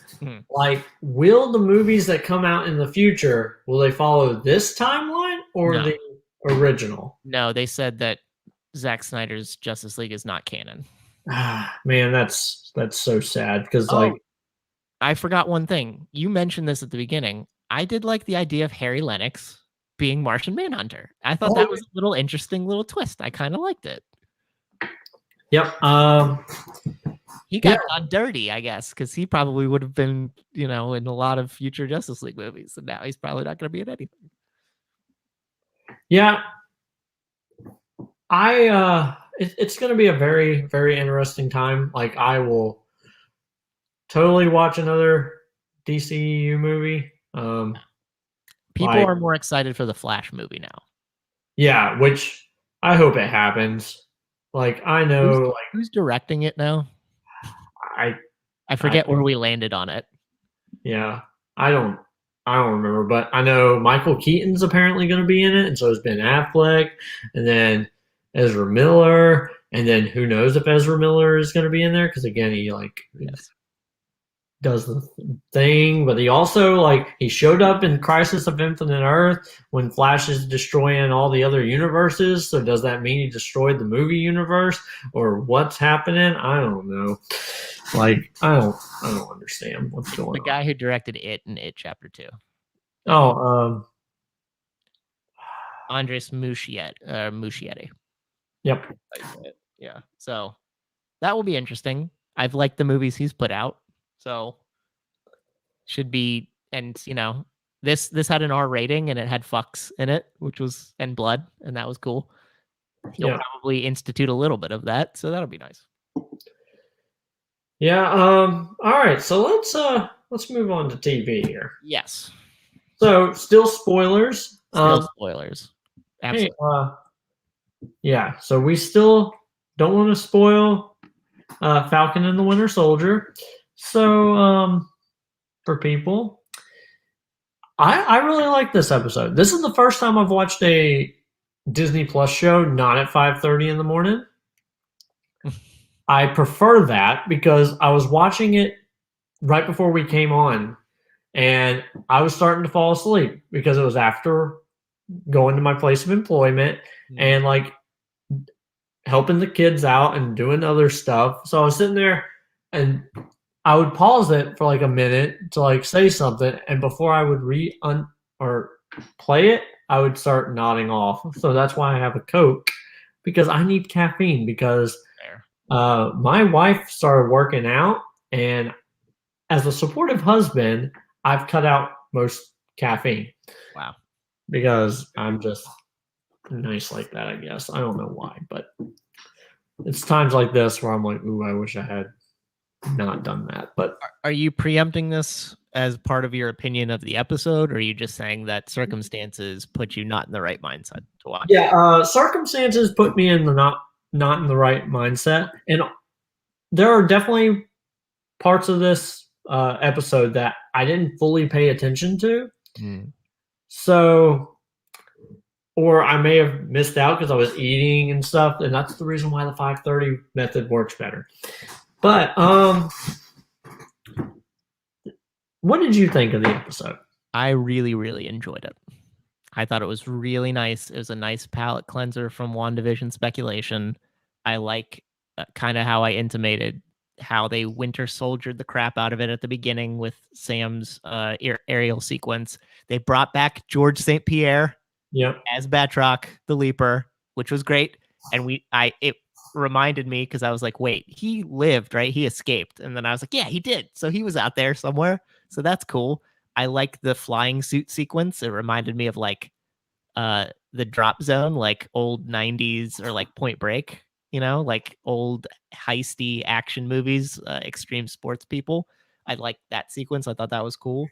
like, will the movies that come out in the future, will they follow this timeline or the original? No, they said that Zack Snyder's Justice League is not canon. Man, that's so sad because I forgot one thing. You mentioned this at the beginning. I did like the idea of Harry Lennox being Martian Manhunter. I thought that was a little interesting little twist. I kind of liked it. Yep. He got done dirty, I guess, because he probably would have been, in a lot of future Justice League movies, and now he's probably not going to be in anything. Yeah. It's going to be a very, very interesting time. Like, I will totally watch another DCEU movie. People are more excited for the Flash movie now. Yeah, which I hope it happens. Like, I know, who's directing it now? I forget where we landed on it. Yeah, I don't remember, but I know Michael Keaton's apparently going to be in it, and so is Ben Affleck, and then Ezra Miller, and then who knows if Ezra Miller is going to be in there, because again, he does the thing, but he also he showed up in Crisis of Infinite Earth when Flash is destroying all the other universes. So does that mean he destroyed the movie universe, or what's happening? I don't know. I don't understand what's going on. The guy who directed It and It Chapter 2. Oh, Andres Muschietti. Yep. Yeah. So that will be interesting. I've liked the movies he's put out. So should be, and this had an R rating and it had fucks in it, and blood, and that was cool. He'll probably institute a little bit of that, so that'll be nice. Yeah. All right. So let's move on to TV here. Yes. So still spoilers. Spoilers. Absolutely. Yeah. So we still don't want to spoil Falcon and the Winter Soldier. So, for people, I really like this episode. This is the first time I've watched a Disney Plus show not at 5:30 in the morning. I prefer that because I was watching it right before we came on, and I was starting to fall asleep because it was after going to my place of employment and helping the kids out and doing other stuff. So I was sitting there and I would pause it for a minute to say something, and before I would or play it, I would start nodding off. So that's why I have a Coke, because I need caffeine. Because my wife started working out, and as a supportive husband, I've cut out most caffeine. Wow. Because I'm just nice like that, I guess. I don't know why, but it's times like this where I'm like, ooh, I wish I had not done that. But are you preempting this as part of your opinion of the episode, or are you just saying that circumstances put you not in the right mindset to watch? Yeah, circumstances put me in the not in the right mindset, and there are definitely parts of this episode that I didn't fully pay attention to. So, or I may have missed out because I was eating and stuff, and that's the reason why the 5:30 method works better. But what did you think of the episode? I really, really enjoyed it. I thought it was really nice. It was a nice palate cleanser from WandaVision speculation. I like kind of how I intimated how they Winter Soldiered the crap out of it at the beginning with Sam's aerial sequence. They brought back George St. Pierre as Batroc, the Leaper, which was great. And it reminded me, because I was like, wait, he lived, right? He escaped. And then I was like, yeah, he did. So he was out there somewhere. So that's cool. I like the flying suit sequence. It reminded me of like the Drop Zone, like old 90s, or like Point Break, like old heisty action movies, extreme sports people. I like that sequence. I thought that was cool.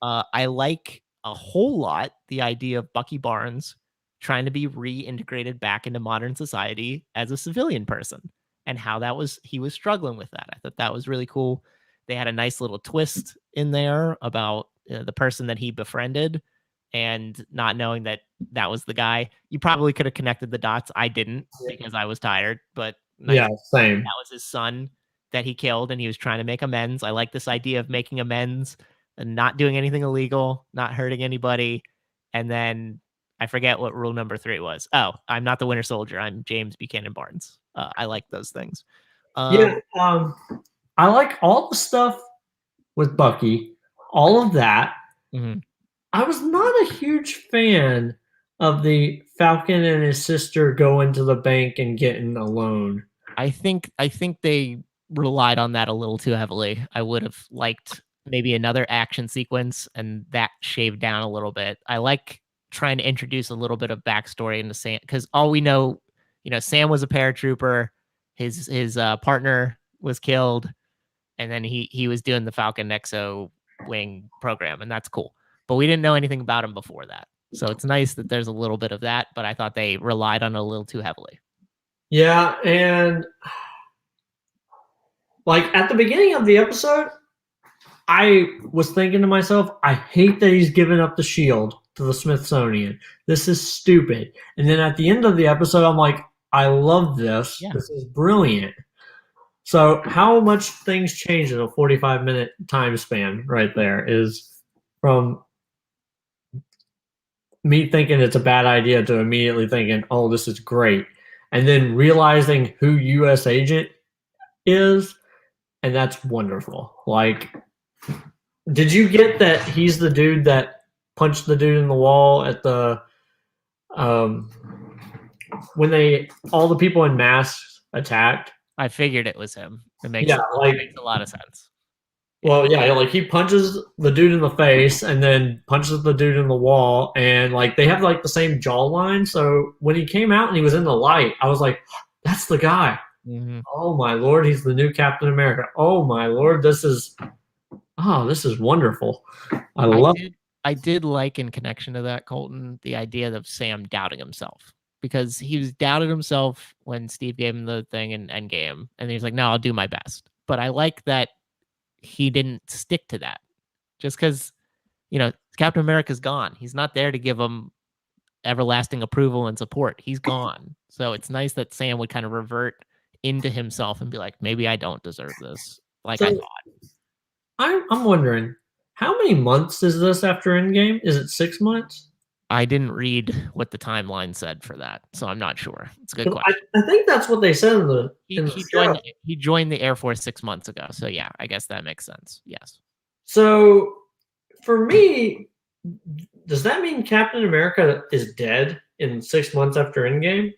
I like a whole lot the idea of Bucky Barnes trying to be reintegrated back into modern society as a civilian person, and how he was struggling with that. I thought that was really cool. They had a nice little twist in there about the person that he befriended, and not knowing that was the guy. You probably could have connected the dots. I didn't, because I was tired, but yeah, same. That was his son that he killed, and he was trying to make amends. I like this idea of making amends and not doing anything illegal, not hurting anybody. And then I forget what rule number 3 was. Oh, I'm not the Winter Soldier. I'm James Buchanan Barnes. I like those things. I like all the stuff with Bucky, all of that. Mm-hmm. I was not a huge fan of the Falcon and his sister going to the bank and getting a loan. I think they relied on that a little too heavily. I would have liked maybe another action sequence, and that shaved down a little bit. I like trying to introduce a little bit of backstory into Sam, because all we know, Sam was a paratrooper. His partner was killed, and then he was doing the Falcon Exo Wing program, and that's cool. But we didn't know anything about him before that. So it's nice that there's a little bit of that, but I thought they relied on it a little too heavily. Yeah, and like at the beginning of the episode, I was thinking to myself, I hate that he's giving up the shield to the Smithsonian. This is stupid. And then at the end of the episode, I'm like, I love this. Yeah. This is brilliant. So how much things change in a 45-minute time span right there is from me thinking it's a bad idea to immediately thinking, oh, this is great. And then realizing who U.S. Agent is, and that's wonderful. Like, did you get that he's the dude that punched the dude in the wall at the when all the people in masks attacked? I figured it was him. It makes a lot of sense. Well, yeah, like he punches the dude in the face and then punches the dude in the wall, and like they have like the same jawline. So when he came out and he was in the light, I was like, that's the guy. Mm-hmm. Oh my Lord, he's the new Captain America. Oh my Lord, this is wonderful. I love it. I did like, in connection to that, Colton, the idea of Sam doubting himself, because he was doubted himself when Steve gave him the thing in Endgame, and he's like, no, I'll do my best. But I like that he didn't stick to that, just because, Captain America's gone. He's not there to give him everlasting approval and support. He's gone. So it's nice that Sam would kind of revert into himself and be like, maybe I don't deserve this. I thought. I'm wondering, how many months is this after Endgame? Is it 6 months? I didn't read what the timeline said for that, so I'm not sure. It's a good question. I think that's what they said in the he joined the Air Force 6 months ago. So yeah, I guess that makes sense. Yes. So for me, does that mean Captain America is dead in 6 months after Endgame?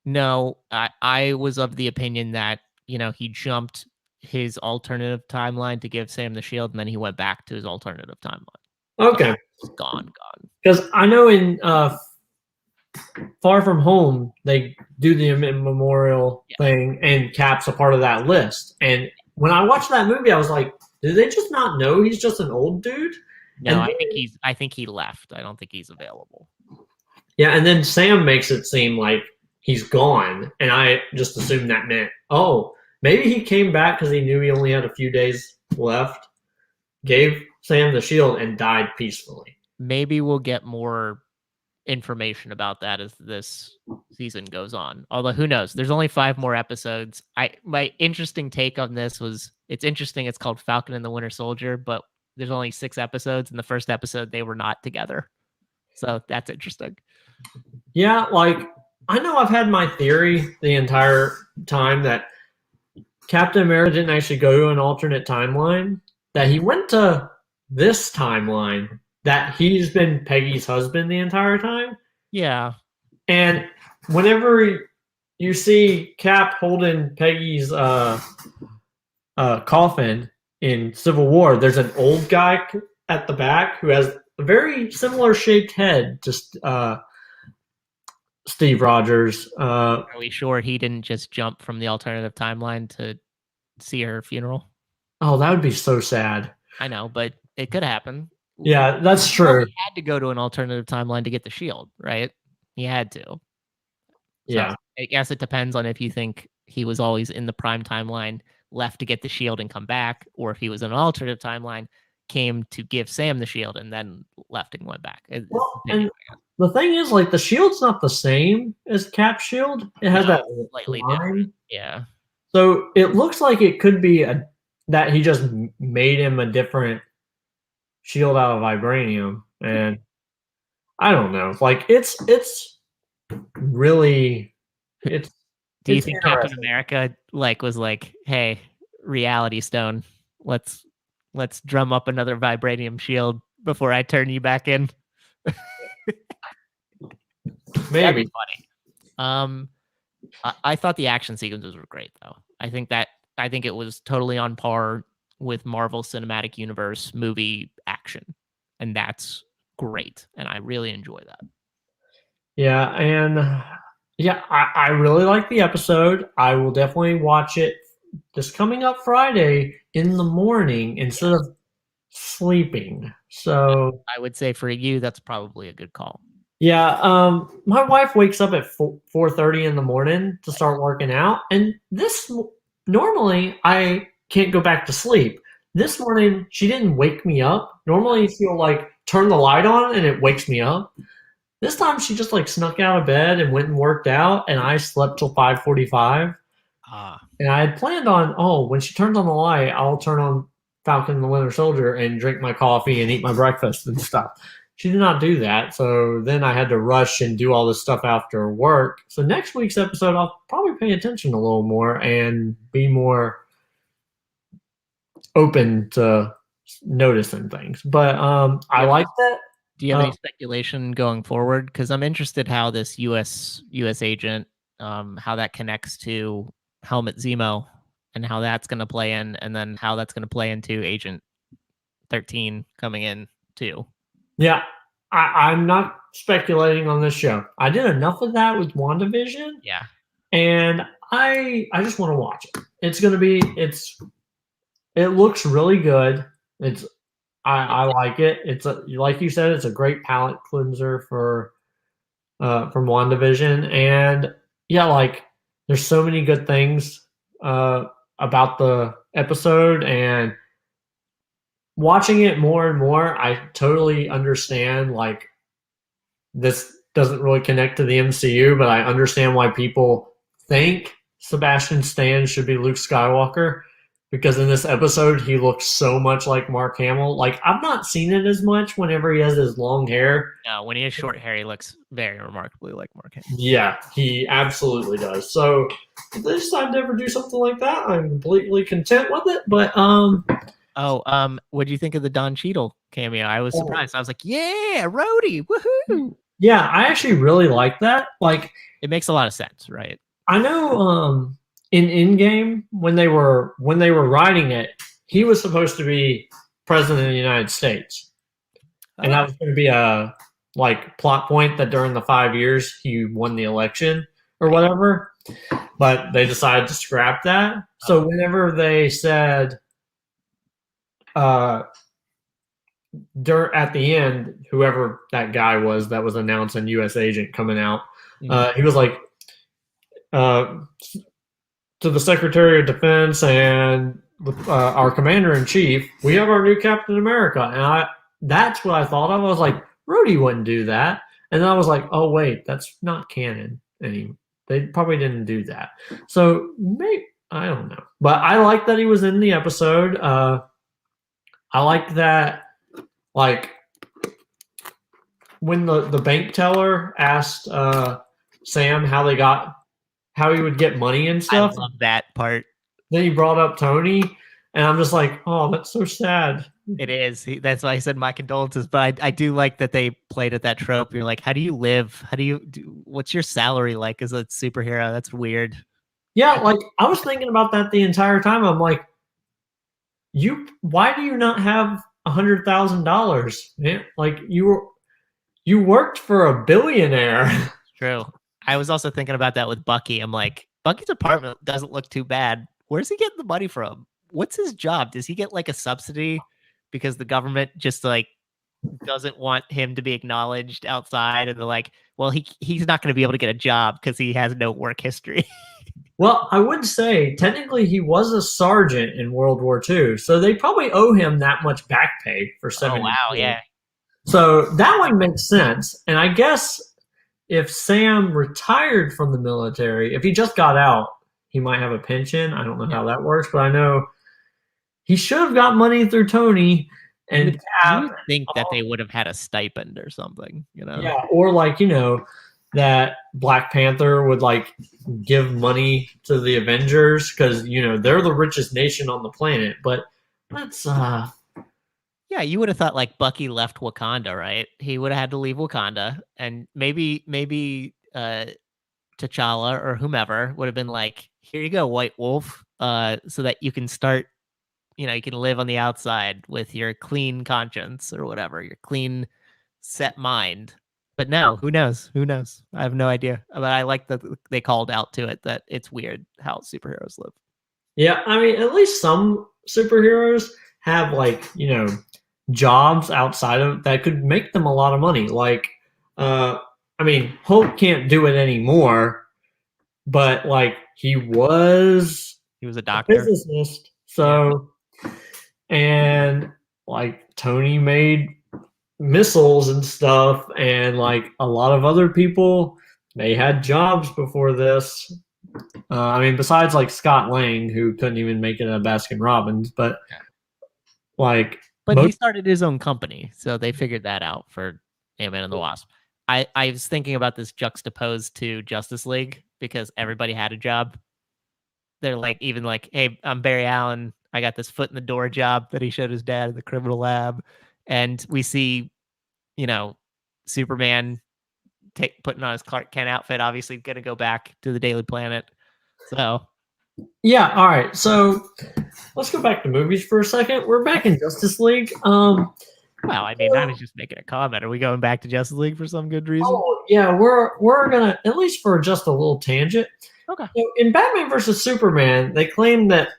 No, I was of the opinion that, he jumped his alternative timeline to give Sam the shield, and then he went back to his alternative timeline. Okay. So, gone. Because I know in Far From Home, they do the memorial thing, and Cap's a part of that list. And when I watched that movie, I was like, did they just not know he's just an old dude? No, I think he left. I don't think he's available. Yeah, and then Sam makes it seem like he's gone, and I just assumed that meant, oh, maybe he came back because he knew he only had a few days left, gave Sam the shield, and died peacefully. Maybe we'll get more information about that as this season goes on. Although who knows? There's only 5 more episodes. My interesting take on this was, it's interesting. It's called Falcon and the Winter Soldier, but there's only 6 episodes. In the first episode, they were not together. So that's interesting. Yeah, like, I know I've had my theory the entire time that Captain America didn't actually go to an alternate timeline, that he went to this timeline, that he's been Peggy's husband the entire time. Yeah. And whenever you see Cap holding Peggy's coffin in Civil War, there's an old guy at the back who has a very similar shaped head to Steve Rogers. Are we sure he didn't just jump from the alternative timeline to see her funeral? Oh, that would be so sad. I know, but it could happen. Yeah, that's true. He had to go to an alternative timeline to get the shield, right? He had to. So yeah. I guess it depends on if you think he was always in the prime timeline, left to get the shield and come back, or if he was in an alternative timeline, came to give Sam the shield and then left and went back. Well, and the thing is, like, the shield's not the same as Cap's shield. It has that slightly line. different. Yeah. So it looks like it could be that he just made him a different shield out of vibranium, and I don't know. Like, it's really it's. Do you think Captain America was like, hey, Reality Stone, let's drum up another vibranium shield before I turn you back in? Maybe. That'd be funny. I thought the action sequences were great, though. I think it was totally on par with Marvel Cinematic Universe movie action, and that's great, and I really enjoy that. Yeah, and yeah, I really like the episode. I will definitely watch it this coming up Friday in the morning instead of sleeping. So I would say for you, that's probably a good call. Yeah, my wife wakes up at 4:30 in the morning to start working out, and normally I can't go back to sleep. This morning she didn't wake me up. Normally she'll like turn the light on and it wakes me up. This time she just like snuck out of bed and went and worked out, and I slept till 5:45. And I had planned on, when she turns on the light, I'll turn on Falcon and the Winter Soldier and drink my coffee and eat my breakfast and stuff. She did not do that, so then I had to rush and do all this stuff after work. So next week's episode, I'll probably pay attention a little more and be more open to noticing things. But I like that. Do you have any speculation going forward? Because I'm interested how this U.S. agent, how that connects to Helmut Zemo, and how that's going to play in, and then how that's going to play into Agent 13 coming in too. Yeah, I'm not speculating on this show. I did enough of that with WandaVision. Yeah. And I just want to watch it. It looks really good. I like it. It's like you said, it's a great palate cleanser from WandaVision. And yeah, like there's so many good things about the episode, and watching it more and more, I totally understand, like, this doesn't really connect to the MCU, but I understand why people think Sebastian Stan should be Luke Skywalker, because in this episode, he looks so much like Mark Hamill. Like, I've not seen it as much whenever he has his long hair. No, when he has short hair, he looks very remarkably like Mark Hamill. Yeah, he absolutely does. So if they decide to ever do something like that, I'm completely content with it. But What do you think of the Don Cheadle cameo? I was Oh, surprised. I was like, yeah, Rhodey, woohoo! yeah, I actually really like that. Like, It makes a lot of sense, right? I know in Endgame when they were writing it, he was supposed to be president of the United States. And that Oh, was going to be a like plot point that during the 5 years he won the election or right. whatever. But they decided to scrap that. So Oh, whenever they said uh at the end, whoever that guy was that was announcing U.S. agent coming out, mhm. he was like, uh, to the Secretary of Defense and our Commander in Chief, we have our new Captain America, and that's what I thought of. I was like, Rhodey wouldn't do that, and then I was like, oh wait, that's not canon anymore. They probably didn't do that, so maybe I don't know, but I like that he was in the episode. I like that, like when the bank teller asked Sam how he would get money and I stuff. love that part. Then he brought up Tony, and I'm just like, oh, that's so sad. It is. That's why I said my condolences. But I do like that they played at that trope. You're like, how do you live? How do you do? What's your salary like as a superhero? That's weird. Yeah, like I was thinking about that the entire time. I'm like, why do you not have $100,000? Like you worked for a billionaire. True. I was also thinking about that with Bucky. I'm like, Bucky's apartment doesn't look too bad. Where's he getting the money from? What's his job? Does he get like a subsidy because the government just like doesn't want him to be acknowledged outside, and they're like, well, he's not going to be able to get a job because he has no work history. Well, I would say technically he was a sergeant in World War II, so they probably owe him that much back pay for Oh 70 wow, years. yeah. So that one makes sense. And I guess if Sam retired from the military, if he just got out, he might have a pension. I don't know how that works, but I know he should have got money through Tony and You Cap. would think that they would have had a stipend or something, you know? Yeah, or like, that Black Panther would like give money to the Avengers because, they're the richest nation on the planet. But let's Yeah, you would have thought like Bucky left Wakanda, right? He would have had to leave Wakanda, and maybe T'Challa or whomever would have been like, "Here you go, White Wolf, so that you can start, you can live on the outside with your clean conscience or whatever, your clean set mind." But no, who knows? Who knows? I have no idea. But I like that they called out to it that it's weird how superheroes live. yeah, I mean, at least some superheroes have like, jobs outside of that could make them a lot of money. Like, I mean, Hulk can't do it anymore, but like He was a a doctor. physicist, Yeah. so and like Tony made missiles and stuff, and like a lot of other people, they had jobs before this. I mean, besides like Scott Lang, who couldn't even make it at Baskin Robbins, but like But he most, started his own company, so they figured that out for Ant-Man and the Wasp. I was thinking about this juxtaposed to Justice League because everybody had a job. They're like, even like, hey, I'm Barry Allen. I got this foot in the door job that he showed his dad in the criminal lab. And we see, you know, Superman putting on his Clark Kent outfit, obviously going to go back to the Daily Planet. So, yeah. All right, so let's go back to movies for a second. We're back in Justice League. well, I mean, I was just making a comment. Are we going back to Justice League for some good reason? Oh yeah, we're gonna, at least for just a little tangent. Okay. So in Batman versus Superman, they claim that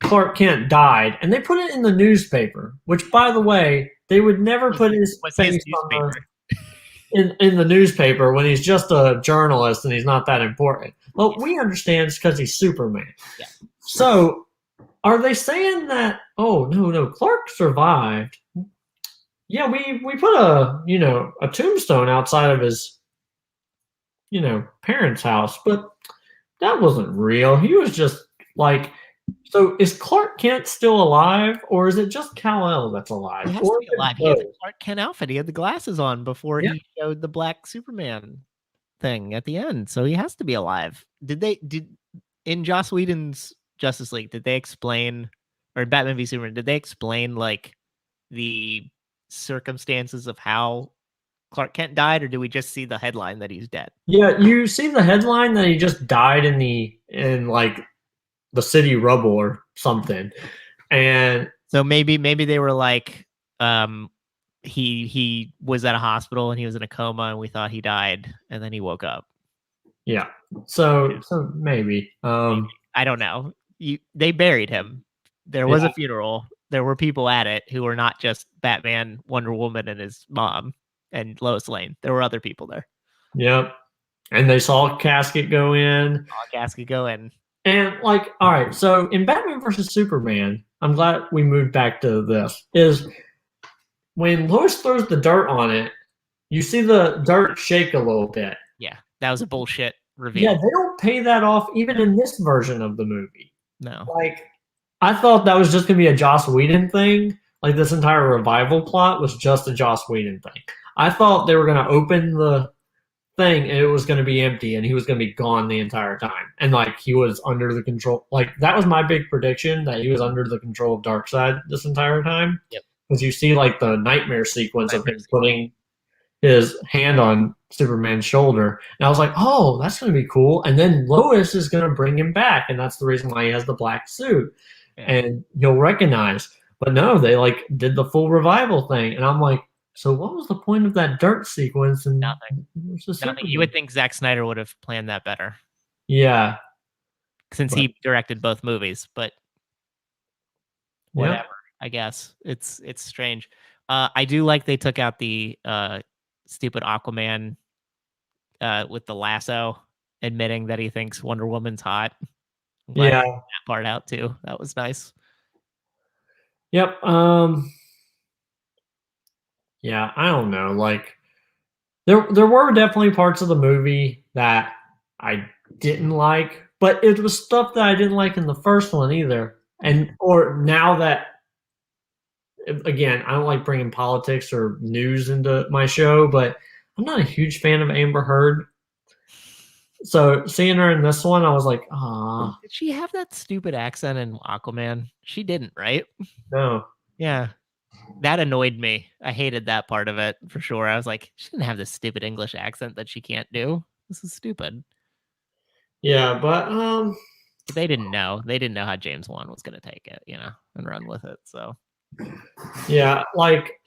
Clark Kent died, and they put it in the newspaper. Which, by the way, they would never put his What's face his on newspaper? in the newspaper when he's just a journalist and he's not that important. Well, we understand it's because he's Superman. Yeah. So, are they saying that? Oh no, Clark survived. Yeah, we put a tombstone outside of his parents' house, but that wasn't real. He was just like. So is Clark Kent still alive, or is it just Kal-El that's alive? He has Or to is be it alive. He had the both? Clark Kent outfit. He had the glasses on before Yeah. he showed the black Superman thing at the end. So he has to be alive. Did in Joss Whedon's Justice League, did they explain or Batman v Superman, did they explain like the circumstances of how Clark Kent died, or do we just see the headline that he's dead? Yeah, you see the headline that he just died in like the city rubble or something. And So maybe they were like, he was at a hospital and he was in a coma and we thought he died and then he woke up. yeah. So maybe. I don't know. They buried him. There was a funeral. There were people at it who were not just Batman, Wonder Woman, and his mom and Lois Lane. There were other people there. Yep. And they saw a casket go in. Saw a casket go in. And like, all right, so in Batman versus Superman, I'm glad we moved back to this, is when Lois throws the dirt on it, you see the dirt shake a little bit. Yeah, that was a bullshit reveal. Yeah, they don't pay that off even in this version of the movie. No. Like, I thought that was just going to be a Joss Whedon thing. Like, this entire revival plot was just a Joss Whedon thing. I thought they were going to open the thing and it was going to be empty and he was going to be gone the entire time. And, like, he was under the control. Like, that was my big prediction, that he was under the control of Darkseid this entire time. Yep. Because you see, like, the nightmare sequence of him putting his hand on Superman's shoulder. And I was like, oh, that's going to be cool. And then Lois is going to bring him back. And that's the reason why he has the black suit. Yeah. And you'll recognize. But no, they like did the full revival thing. And I'm like, so what was the point of that dirt sequence? And nothing. You would think Zack Snyder would have planned that better. Yeah. Since he directed both movies. But whatever, yeah. I guess. It's strange. I do like they took out the stupid Aquaman with the lasso, admitting that he thinks Wonder Woman's hot. Yeah, that part out too. That was nice. Yep. Yeah, I don't know. Like, there were definitely parts of the movie that I didn't like, but it was stuff that I didn't like in the first one either. And or now that, again, I don't like bringing politics or news into my show, but I'm not a huge fan of Amber Heard. So seeing her in this one, I was like, ah. Did she have that stupid accent in Aquaman? She didn't, right? No. Yeah. That annoyed me. I hated that part of it for sure. I was like, she didn't have this stupid English accent that she can't do. This is stupid. Yeah, but they didn't know. They didn't know how James Wan was going to take it, and run with it. So yeah, like,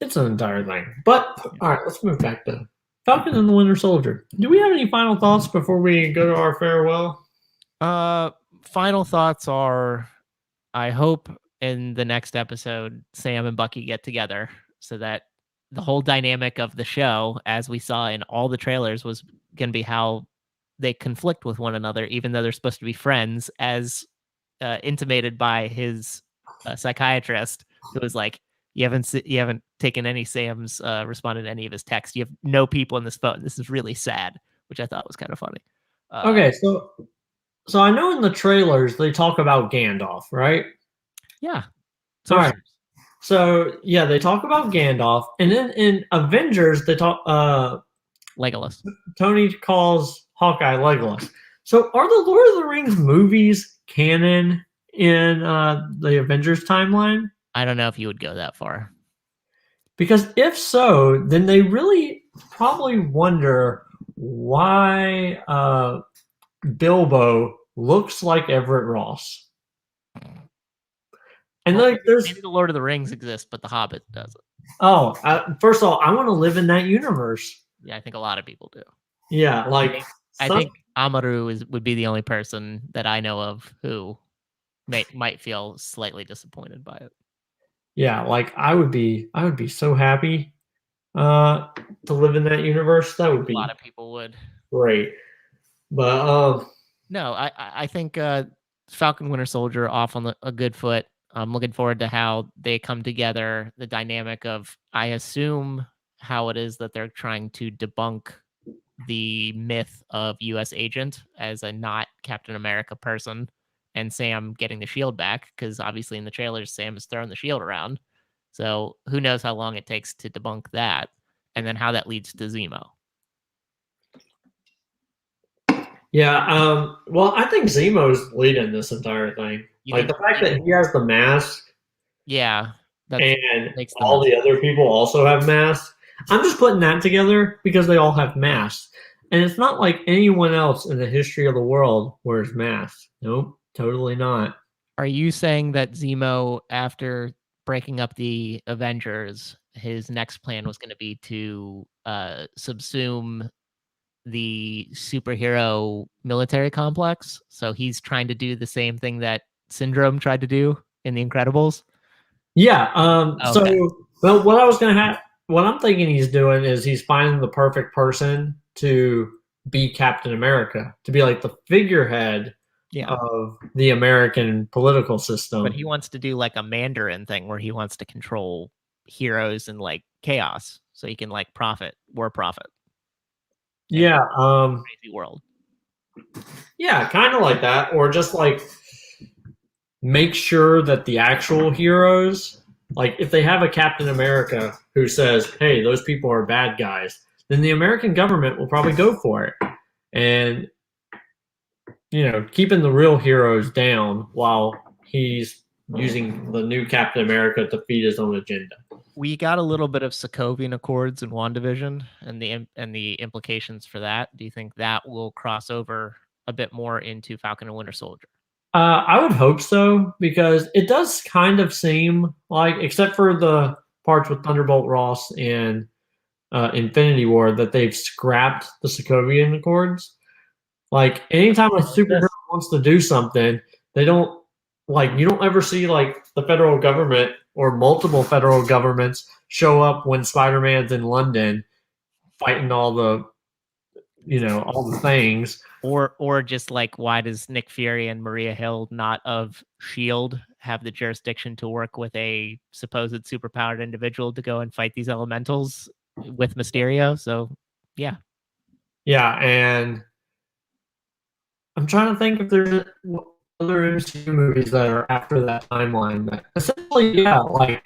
it's an entire thing. But all right, let's move back to Falcon and the Winter Soldier. Do we have any final thoughts before we go to our farewell? Final thoughts are, I hope in the next episode, Sam and Bucky get together so that the whole dynamic of the show, as we saw in all the trailers, was going to be how they conflict with one another, even though they're supposed to be friends, as intimated by his psychiatrist, who was like, you haven't taken any Sam's responded to any of his texts. You have no people in this phone. This is really sad, which I thought was kind of funny. Okay, so I know in the trailers they talk about Gandalf, right? Yeah. All right. So yeah, they talk about Gandalf, and then in Avengers they talk Legolas. Tony calls Hawkeye Legolas. So are the Lord of the Rings movies canon in the Avengers timeline? I don't know if you would go that far. Because if so, then they really probably wonder why Bilbo looks like Everett Ross. And well, like, there's maybe the Lord of the Rings exists, but the Hobbit doesn't. Oh, first of all, I want to live in that universe. Yeah, I think a lot of people do. Yeah, like I think Amaru would be the only person that I know of who might feel slightly disappointed by it. Yeah, like I would be so happy to live in that universe. That would be a lot of people would. Great. But no, I think Falcon Winter Soldier off on a good foot. I'm looking forward to how they come together, the dynamic of, I assume, how it is that they're trying to debunk the myth of U.S. agent as a not Captain America person, and Sam getting the shield back, because obviously in the trailers, Sam is throwing the shield around. So who knows how long it takes to debunk that, and then how that leads to Zemo. Yeah. Well, I think Zemo's leading this entire thing. You Like think? the fact that he has the mask Yeah, that and makes the all most. the other people also have masks. I'm just putting that together because they all have masks. And it's not like anyone else in the history of the world wears masks. Nope, totally not. Are you saying that Zemo, after breaking up the Avengers, his next plan was going to be to subsume the superhero military complex? So he's trying to do the same thing that Syndrome tried to do in The Incredibles? Yeah. Okay. Well, what I'm thinking he's doing is he's finding the perfect person to be Captain America, to be like the figurehead Yeah. of the American political But system. he wants to do like a Mandarin thing where he wants to control heroes and like chaos so he can like war profit in Yeah. a crazy world. Yeah, kind of like that, or just like make sure that the actual heroes, like if they have a Captain America who says, "Hey, those people are bad guys," then the American government will probably go for it, and keeping the real heroes down while he's using the new Captain America to feed his own agenda. We got a little bit of Sokovian Accords in WandaVision and the implications for that. Do you think that will cross over a bit more into Falcon and Winter Soldier? I would hope so because it does kind of seem like, except for the parts with Thunderbolt Ross and Infinity War, that they've scrapped the Sokovian Accords. Like anytime a superhero wants to do something, they don't you don't ever see like the federal government or multiple federal governments show up when Spider-Man's in London fighting all the things. Or just like, why does Nick Fury and Maria Hill, not of Shield, have the jurisdiction to work with a supposed superpowered individual to go and fight these elementals with Mysterio? So yeah. Yeah, and I'm trying to think if there's other MCU movies that are after that timeline. But essentially, yeah, like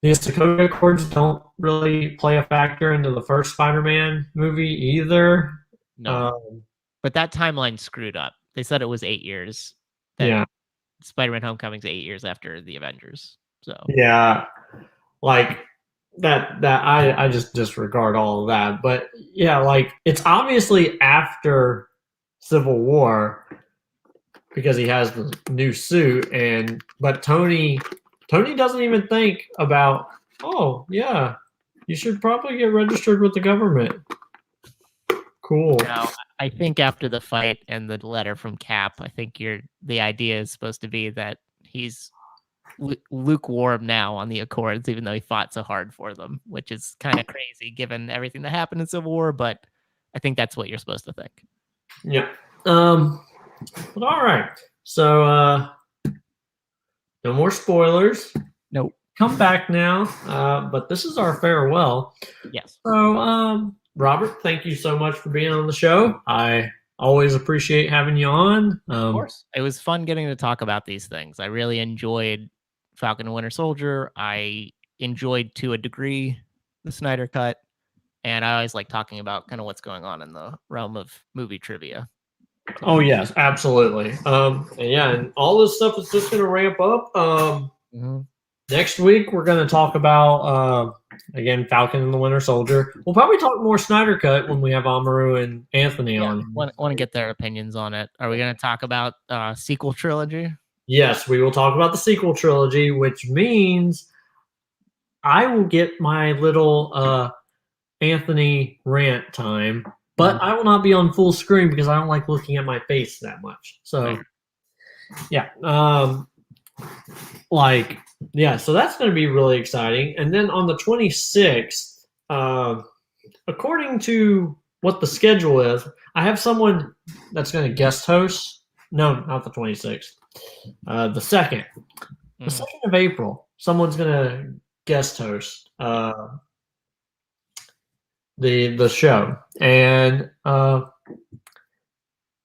the Sokovia Accords don't really play a factor into the first Spider-Man movie either. No. But that timeline screwed up. They said it was 8 years. Yeah. Spider-Man Homecoming's 8 years after the Avengers. So yeah, like that I just disregard all of that. But yeah, like it's obviously after Civil War because he has the new suit, but Tony doesn't even think about, oh yeah, you should probably get registered with the government. Cool. Now, I think after the fight and the letter from Cap, I think the idea is supposed to be that he's lukewarm now on the Accords, even though he fought so hard for them, which is kind of crazy given everything that happened in Civil War. But I think that's what you're supposed to think. Yeah. But all right. So no more spoilers. Nope. Come back now. But this is our farewell. Yes. So Robert, thank you so much for being on the show. I always appreciate having you on. Of course. It was fun getting to talk about these things. I really enjoyed Falcon and Winter Soldier. I enjoyed, to a degree, the Snyder Cut. And I always like talking about kind of what's going on in the realm of movie trivia. Oh, yes, absolutely. And all this stuff is just going to ramp up. Next week, we're going to talk about, again, Falcon and the Winter Soldier. We'll probably talk more Snyder Cut when we have Amaru and Anthony on. Want to get their opinions on it. Are we going to talk about sequel trilogy? Yes, we will talk about the sequel trilogy, which means I will get my little Anthony rant time, but I will not be on full screen because I don't like looking at my face that much. So, yeah. So that's going to be really exciting. And then on the 26th, according to what the schedule is, I have someone that's going to guest host. No, not the 26th. The 2nd. The 2nd of April, someone's going to guest host the show. And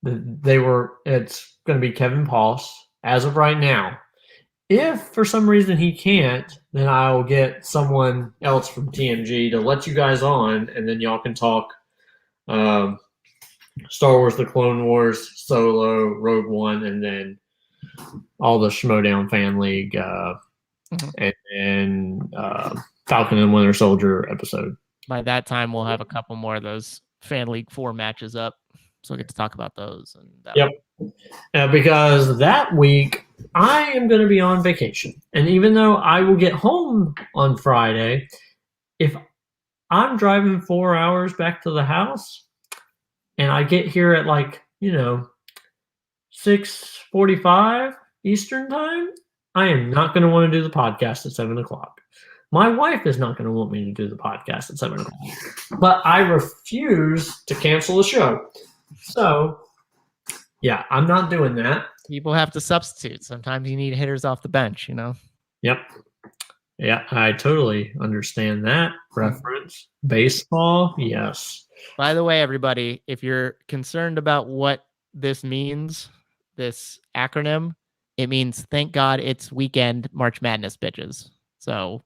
it's going to be Kevin Pauls as of right now. If for some reason he can't, then I will get someone else from TMG to let you guys on, and then y'all can talk Star Wars: The Clone Wars, Solo, Rogue One, and then all the Schmoedown Fan League, and Falcon and Winter Soldier episode. By that time, we'll have a couple more of those Fan League 4 matches up, so we'll get to talk about those. And because that week I am going to be on vacation, and even though I will get home on Friday, if I'm driving 4 hours back to the house, and I get here at 6:45 Eastern time, I am not going to want to do the podcast at 7:00. My wife is not going to want me to do the podcast at 7:00, but I refuse to cancel the show. So, yeah, I'm not doing that. People have to substitute. Sometimes you need hitters off the bench, Yep. Yeah, I totally understand that reference. Baseball, yes. By the way, everybody, if you're concerned about what this means, this acronym, it means thank God it's weekend March Madness, bitches. So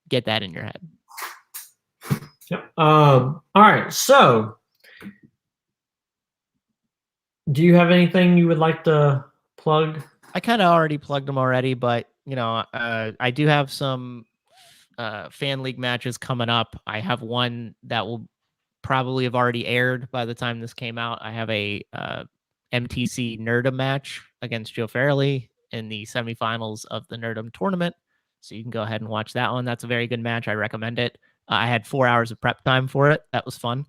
get that in your head. Yep. All right. So, do you have anything you would like to plug? I kind of already plugged them already, but I do have some fan league matches coming up. I have one that will probably have already aired by the time this came out. I have a MTC Nerdum match against Joe Farrelly in the semifinals of the Nerdum tournament. So you can go ahead and watch that one. That's a very good match. I recommend it. I had 4 hours of prep time for it. That was fun.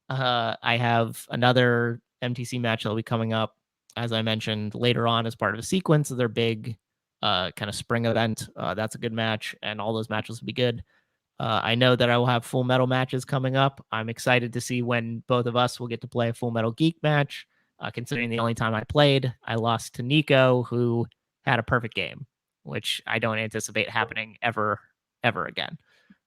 I have another MTC match that'll be coming up, as I mentioned, later on as part of a sequence of their big kind of spring event. That's a good match, and all those matches will be good. I know that I will have Full Metal matches coming up. I'm excited to see when both of us will get to play a Full Metal Geek match, considering the only time I played, I lost to Nico, who had a perfect game, which I don't anticipate happening ever again.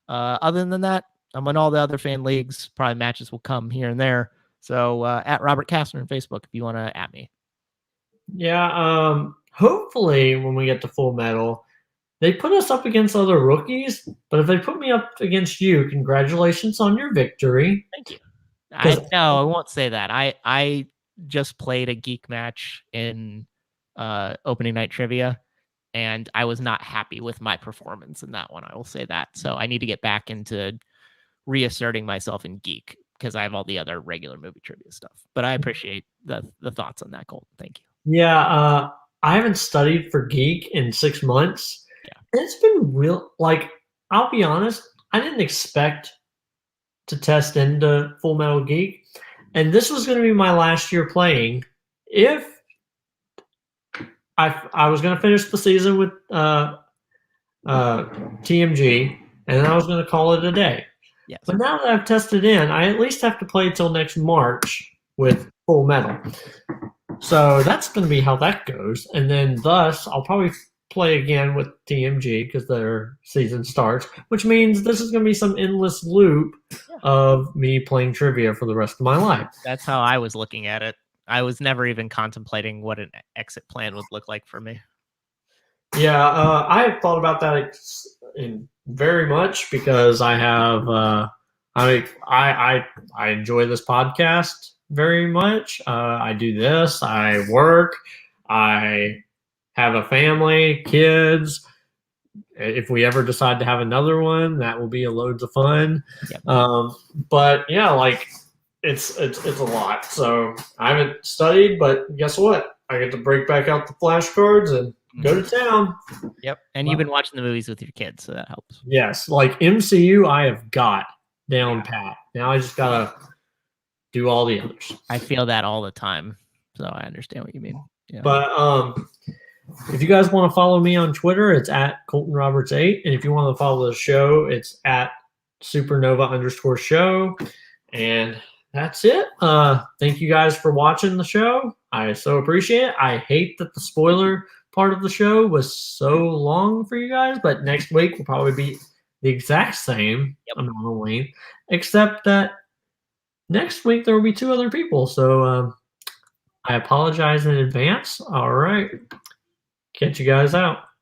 Other than that, I'm on all the other fan leagues. Probably matches will come here and there. So at Robert Kastner on Facebook if you want to at me. Yeah, hopefully when we get to Full Metal, they put us up against other rookies, but if they put me up against you, congratulations on your victory. Thank you. I won't say that. I just played a geek match in opening night trivia, and I was not happy with my performance in that one. I will say that. So I need to get back into reasserting myself in geek because I have all the other regular movie trivia stuff. But I appreciate the thoughts on that, Colton. Thank you. Yeah, I haven't studied for geek in 6 months. Yeah. It's been real. I'll be honest, I didn't expect to test into Full Metal Geek, and this was going to be my last year playing. If I was going to finish the season with TMG, and then I was going to call it a day. Yes. But now that I've tested in, I at least have to play till next March with Full Metal. So that's going to be how that goes. And then thus, I'll probably play again with TMG because their season starts, which means this is going to be some endless loop of me playing trivia for the rest of my life. That's how I was looking at it. I was never even contemplating what an exit plan would look like for me. Yeah, I have thought about that very much because I have I enjoy this podcast very much. I do this. I work. I have a family, kids. If we ever decide to have another one, that will be loads of fun. Yep. But yeah, it's a lot. So I haven't studied, but guess what? I get to break back out the flashcards and go to town. Yep. And you've been watching the movies with your kids, so that helps. Yes. MCU, I have got down pat. Now I just got to do all the others. I feel that all the time, so I understand what you mean. Yeah. But if you guys want to follow me on Twitter, it's at ColtonRoberts8. And if you want to follow the show, it's at SuperNova_show. And that's it. Thank you guys for watching the show. I so appreciate it. I hate that the spoiler part of the show was so long for you guys, but next week will probably be the exact same amount of length, except that next week there will be 2 other people. So I apologize in advance. All right. Catch you guys out.